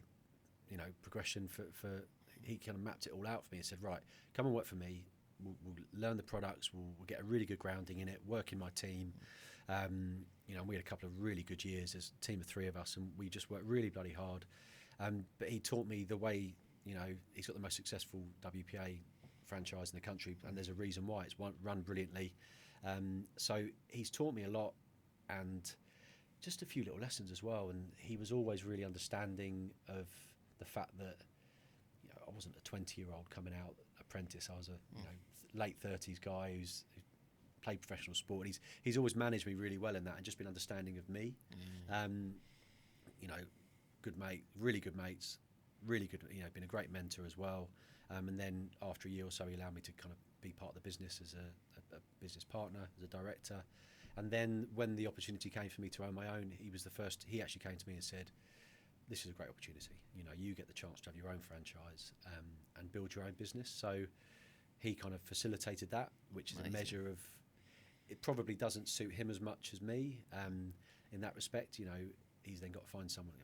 progression for he kind of mapped it all out for me and said, right, come and work for me. We'll learn the products. We'll get a really good grounding in it. Work in my team. We had a couple of really good years as a team of three of us, and we just worked really bloody hard. But he taught me the way. He's got the most successful WPA franchise in the country, and there's a reason why. It's run brilliantly. So he's taught me a lot, and just a few little lessons as well. And he was always really understanding of the fact that I wasn't a 20-year-old coming out apprentice. I was a late 30s guy who played professional sport. He's always managed me really well in that, and just been understanding of me. Good mate, really good mates, really good. Been a great mentor as well. And then after a year or so, he allowed me to kind of be part of the business as a business partner, as a director. And then when the opportunity came for me to own my own, he was the first. He actually came to me and said, "This is a great opportunity. You get the chance to have your own franchise and build your own business." So he kind of facilitated that, which is amazing. A measure of. It probably doesn't suit him as much as me in that respect. He's then got to find someone.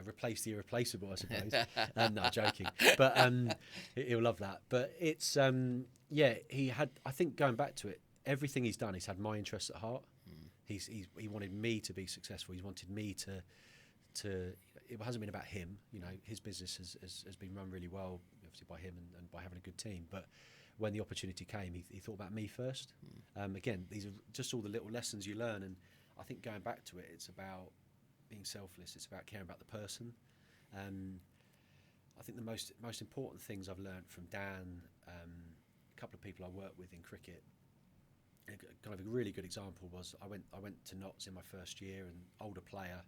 Replace the irreplaceable, I suppose. No, joking. But he'll love that. But it's he had. I think going back to it, everything he's done, he's had my interests at heart. He wanted me to be successful. He wanted me to. It hasn't been about him. His business has been run really well, obviously by him and by having a good team. But when the opportunity came, he thought about me first. Again, these are just all the little lessons you learn, and I think going back to it, it's about being selfless. It's about caring about the person. I think the most important things I've learned from Dan, a couple of people I work with in cricket. Kind of a really good example was I went to Notts in my first year, and older player,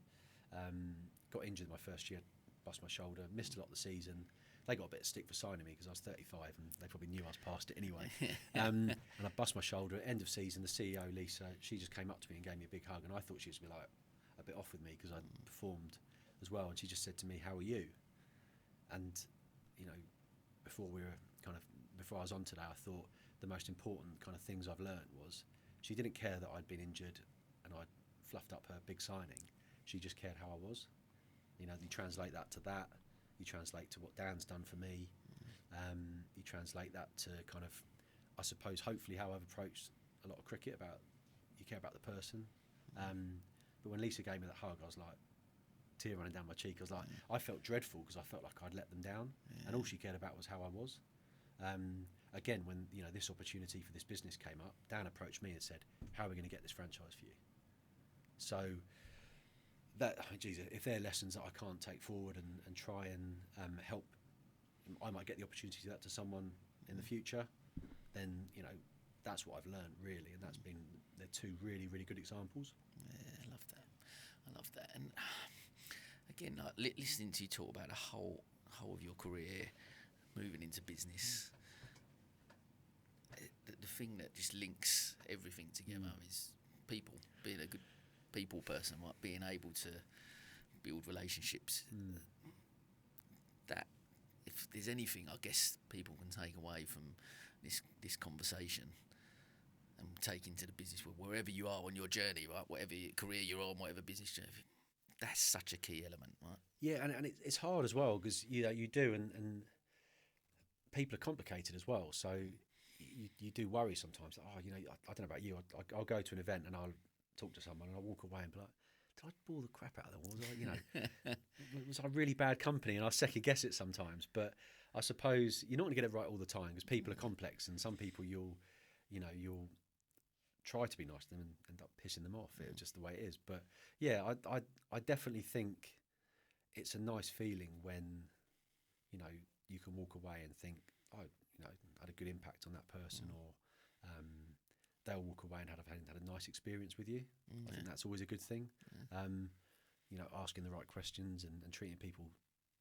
got injured in my first year, bust my shoulder, missed a lot of the season. they got a bit of stick for signing me because I was 35 and they probably knew I was past it anyway. And I bust my shoulder at end of season. The CEO, Lisa, she just came up to me and gave me a big hug, and I thought she was going to be like a bit off with me because I'd performed as well, and she just said to me, "How are you?" And you know, before I was on today, I thought the most important kind of things I've learned was she didn't care that I'd been injured and I'd fluffed up her big signing. She just cared how I was. You know, you translate that to that. You translate to what Dan's done for me. You translate that to kind of, I suppose, hopefully how I've approached a lot of cricket. About you care about the person. But when Lisa gave me that hug, I was like, tear running down my cheek. I was like, I felt dreadful because I felt like I'd let them down, and all she cared about was how I was. Again, when this opportunity for this business came up, Dan approached me and said, "How are we going to get this franchise for you?" So that, if there are lessons that I can't take forward and try and help, I might get the opportunity to do that to someone in the future, then that's what I've learned really, and they're two really, really good examples. Yeah, I love that. And again, like listening to you talk about the whole of your career, moving into business, the thing that just links everything together is people, being a good people person, right? Being able to build relationships. That, if there's anything I guess people can take away from this conversation and take into the business world, wherever you are on your journey, right? Whatever career you're on, whatever business journey, that's such a key element, right? Yeah, and it's hard as well because you do, and people are complicated as well. So you do worry sometimes. I don't know about you. I'll go to an event and I'll talk to someone and I'll walk away and be like, did I bore the crap out of them? Was I really bad company? And I second guess it sometimes. But I suppose you're not going to get it right all the time because people are complex, and some people you'll try to be nice to them and end up pissing them off. It's just the way it is. But yeah, I definitely think it's a nice feeling when you can walk away and think, had a good impact on that person, or they'll walk away and had a nice experience with you. I think that's always a good thing. Asking the right questions and treating people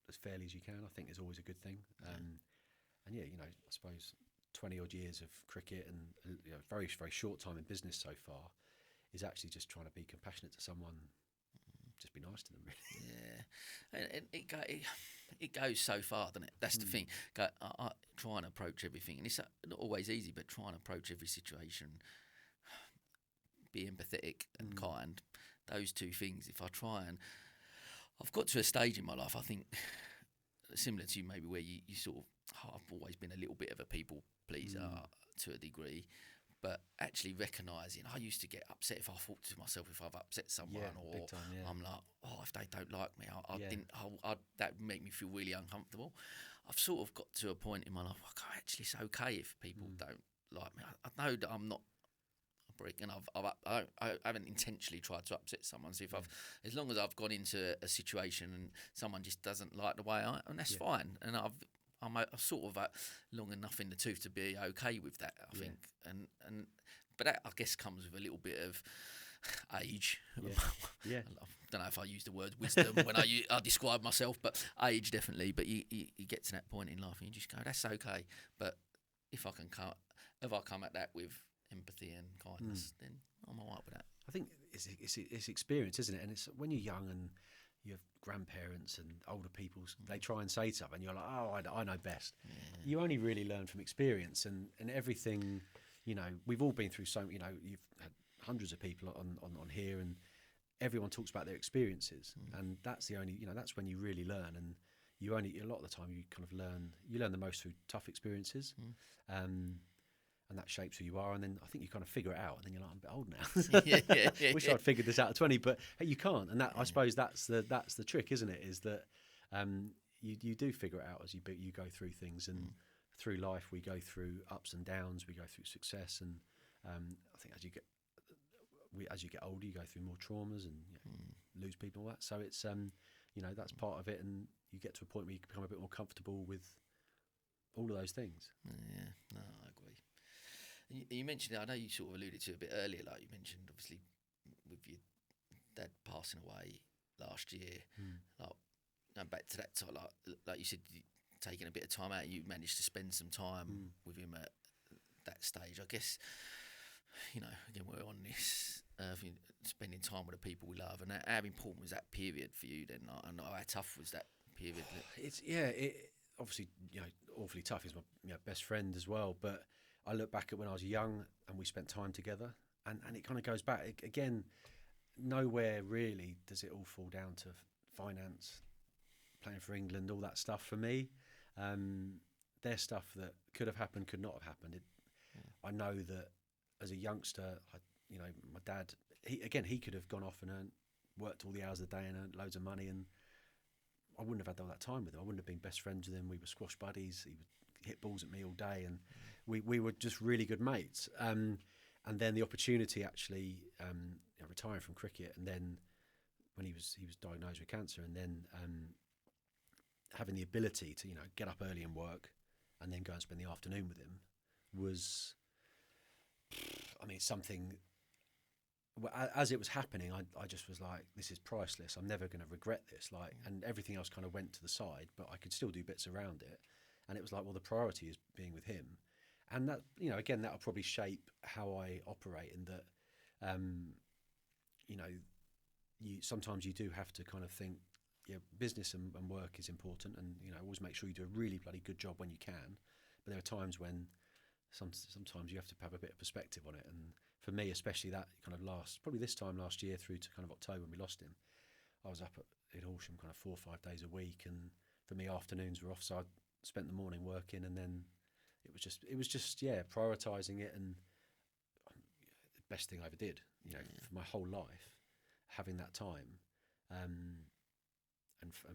as fairly as you can, I think is always a good thing. And I suppose 20 odd years of cricket and very, very short time in business so far is actually just trying to be compassionate to someone. Just be nice to them, really. Yeah, and it goes so far, doesn't it? That's the thing. I try and approach everything, and it's not always easy, but try and approach every situation, be empathetic and kind. Those two things. If I try and, I've got to a stage in my life, I think, similar to you, maybe where you sort of, I've always been a little bit of a people pleaser to a degree. But actually recognising, I used to get upset if I thought to myself if I've upset someone, or time, I'm like, if they don't like me, that would make me feel really uncomfortable. I've sort of got to a point in my life, actually it's okay if people don't like me. I know that I'm not a brick, and I haven't intentionally tried to upset someone. So as long as I've gone into a situation and someone just doesn't like the way and that's fine. And I'm sort of long enough in the tooth to be okay with that, I think, but that I guess comes with a little bit of age. I don't know if I use the word wisdom when I describe myself, but age definitely. But you get to that point in life and you just go, that's okay. But if I come at that with empathy and kindness, then I'm all right with that. I think it's experience, isn't it? And it's when you're young and you have grandparents and older people, they try and say something, and you're like, I know best. Yeah. You only really learn from experience, and everything, we've all been through you've had hundreds of people on here, and everyone talks about their experiences, and that's the only, that's when you really learn, and a lot of the time you kind of learn the most through tough experiences. And that shapes who you are, and then I think you kind of figure it out, and then you're like, I'm a bit old now. Wish I'd figured this out at 20, but hey, you can't, and that I suppose that's the trick, isn't it? Is that you do figure it out as you go through things, and through life we go through ups and downs, we go through success, and I think as you get older, you go through more traumas and lose people and all that. So it's that's part of it, and you get to a point where you become a bit more comfortable with all of those things. Yeah, no, I agree. You mentioned, I know you sort of alluded to it a bit earlier, like you mentioned, obviously, with your dad passing away last year, like going back to that time, like you said, taking a bit of time out, you managed to spend some time with him at that stage. I guess, you know, again, we're on this spending time with the people we love, and how important was that period for you then? And how tough was that period? It obviously, you know, awfully tough. He's my best friend as well. But I look back at when I was young and we spent time together, and it kind of goes back again. Nowhere really does it all fall down to finance, playing for England, all that stuff for me. There's stuff that could have happened, could not have happened. I know that as a youngster, my dad, he could have gone off and worked all the hours of the day and earned loads of money, and I wouldn't have had all that time with him. I wouldn't have been best friends with him. We were squash buddies. He would hit balls at me all day, and we were just really good mates. And then the opportunity actually retiring from cricket, and then when he was diagnosed with cancer, and then having the ability to get up early and work, and then go and spend the afternoon with him was, I mean, something. As it was happening, I just was like, this is priceless. I'm never going to regret this. And everything else kind of went to the side, but I could still do bits around it. And it was like, well, the priority is being with him. And that, again, that'll probably shape how I operate, in that, sometimes you do have to kind of think, business and work is important, and always make sure you do a really bloody good job when you can. But there are times when sometimes you have to have a bit of perspective on it. And for me, especially that kind of probably this time last year through to kind of October when we lost him, I was up in Horsham kind of 4 or 5 days a week, and for me afternoons were off, so I spent the morning working, and then it was just prioritising it, and the best thing I ever did, for my whole life, having that time, and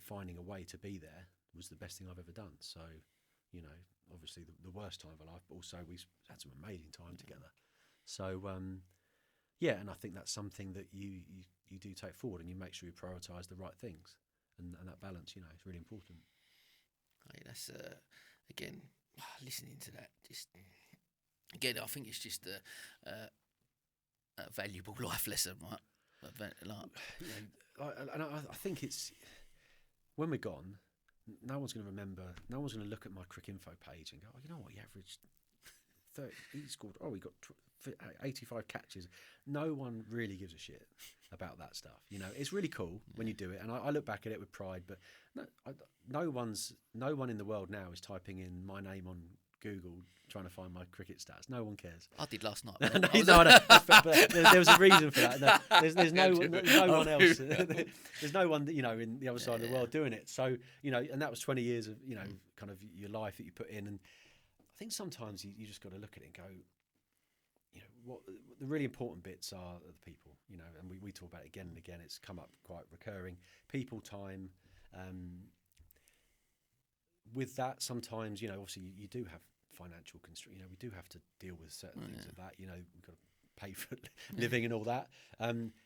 finding a way to be there was the best thing I've ever done. So, obviously the worst time of my life, but also we had some amazing time together. So, and I think that's something that you do take forward, and you make sure you prioritise the right things, and that balance, is really important. That's again, listening to that, just again, I think it's just a valuable life lesson, right? And I think it's, when we're gone, no one's going to remember. No one's going to look at my Crick Info page and go, "Oh, you know what? He averaged 30. He scored. Oh, he got 85 catches." No one really gives a shit about that stuff. It's really cool when you do it, and I look back at it with pride. But no one in the world now is typing in my name on Google trying to find my cricket stats. No one cares. I did last night. No, but there was a reason for that. No, there's no one else. There's no one that in the other side of the world doing it. So and that was 20 years of kind of your life that you put in. And I think sometimes you just got to look at it and go, what the really important bits are the people. And we talk about it again and again. It's come up quite recurring. People, time. With that, sometimes obviously you do have financial constraints. We do have to deal with certain things of that. We've got to pay for living and all that.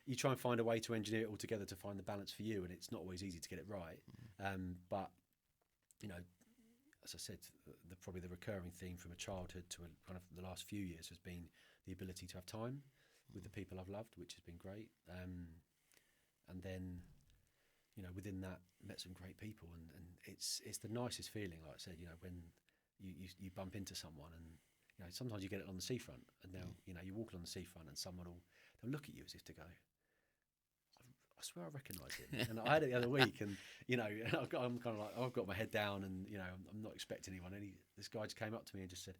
You try and find a way to engineer it all together to find the balance for you, and it's not always easy to get it right. But as I said, probably the recurring theme from a childhood to kind of the last few years has been the ability to have time with the people I've loved, which has been great. And then, within that, met some great people, and it's the nicest feeling, like I said, when you bump into someone, and sometimes you get it on the seafront, and now you walk along the seafront, and someone they'll look at you as if to go, I swear I recognise him. And I had it the other week, and I'm kind of like, I've got my head down, and I'm not expecting anyone. And this guy just came up to me and just said,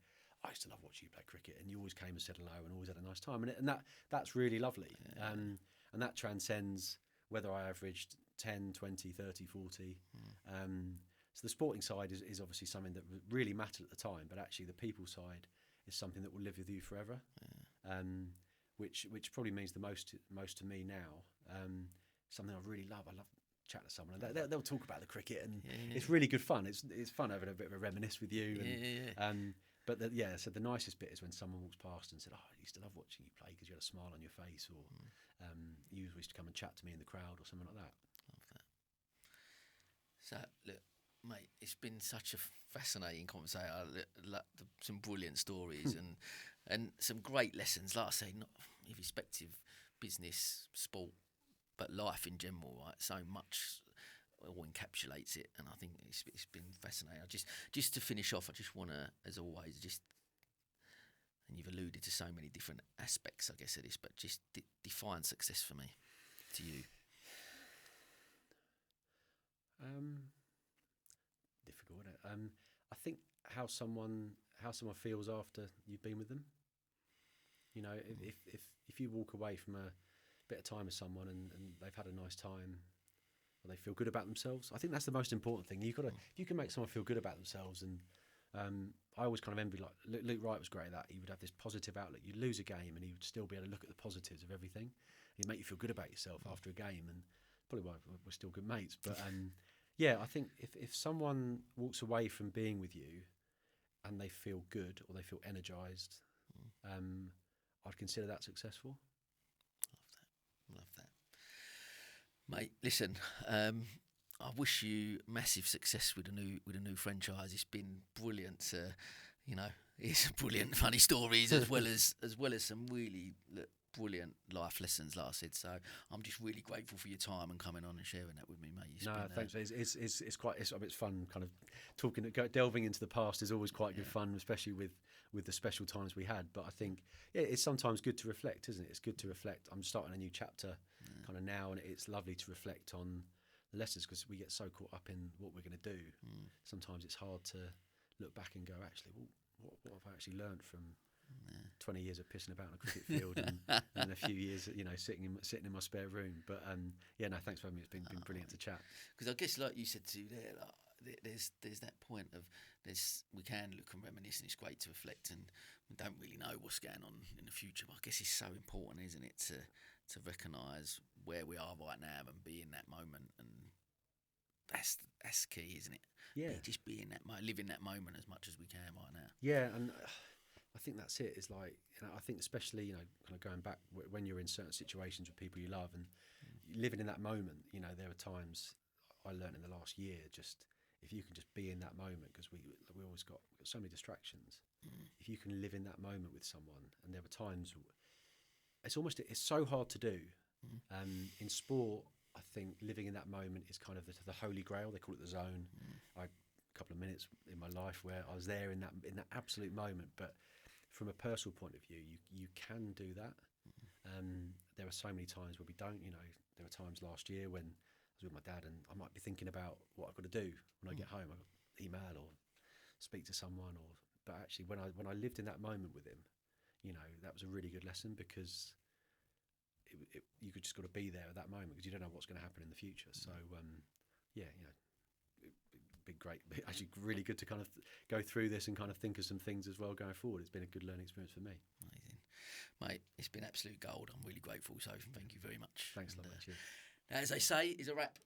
"I used to love watching you play cricket, and you always came and said hello, and always had a nice time." And that's really lovely, and that transcends whether I averaged 10, 20, 30, 40. So the sporting side is obviously something that really mattered at the time, but actually the people side is something that will live with you forever, which probably means the most to me now. Something I really love. I love chatting to someone. They'll talk about the cricket, and it's really good fun. It's fun having a bit of a reminisce with you. And, but so the nicest bit is when someone walks past and said, "Oh, I used to love watching you play because you had a smile on your face," or you used to come and chat to me in the crowd, or something like that. Love that. So look, mate, it's been such a fascinating conversation. Some brilliant stories and some great lessons. Like I say, not irrespective business, sport, but life in general. Right, so much all encapsulates it, and I think it's been fascinating. Just to finish off, I just want to, as always, and you've alluded to so many different aspects, I guess, of this, but just define success for me, to you. Difficult, isn't it? I think how someone feels after you've been with them. You know, if you walk away from a bit of time with someone and they've had a nice time, or they feel good about themselves, I think that's the most important thing. If you can make someone feel good about themselves, and I always kind of envy, like Luke Wright was great at that. He would have this positive outlook. You'd lose a game and he would still be able to look at the positives of everything. He'd make you feel good about yourself after a game, and probably why we're still good mates. But yeah, I think if someone walks away from being with you and they feel good or they feel energised, I'd consider that successful. Love that. Mate, listen, I wish you massive success with a new franchise. It's been brilliant. It's brilliant, funny stories as well as some really brilliant life lessons, like I said. So I'm just really grateful for your time and coming on and sharing that with me, mate. Thanks. It's fun, kind of delving into the past is always quite good fun, especially with the special times we had. But I think it's sometimes good to reflect, isn't it? It's good to reflect. I'm starting a new chapter kind of now, and it's lovely to reflect on the lessons, because we get so caught up in what we're going to do. Sometimes it's hard to look back and go, actually, what have I actually learned from 20 years of pissing about on a cricket field and a few years, sitting in my spare room. But thanks for having me. It's been brilliant to chat. Because I guess, like you said too, there's that point of we can look and reminisce, and it's great to reflect, and we don't really know what's going on in the future. But I guess it's so important, isn't it, to recognise where we are right now and be in that moment, and that's key, isn't it? Yeah, just be in that live in that moment as much as we can right now. Yeah, and I think that's it. It's like, I think especially, kind of going back when you're in certain situations with people you love and living in that moment, there are times I learned in the last year, just if you can just be in that moment, because we always got so many distractions. If you can live in that moment with someone, and there were times, it's so hard to do. In sport, I think living in that moment is kind of the holy grail. They call it the zone. I had a couple of minutes in my life where I was there in that absolute moment, but from a personal point of view, you can do that. There are so many times where we don't. There were times last year when I was with my dad, and I might be thinking about what I've got to do when I get home. I've got to email or speak to someone, but actually when I lived in that moment with him, that was a really good lesson, because you could just got to be there at that moment, because you don't know what's going to happen in the future. So it'd been great. Actually, really good to kind of go through this and kind of think of some things as well going forward. It's been a good learning experience for me. Amazing, mate. It's been absolute gold. I'm really grateful. So thank you very much. Thanks a lot, mate. As they say, is a wrap.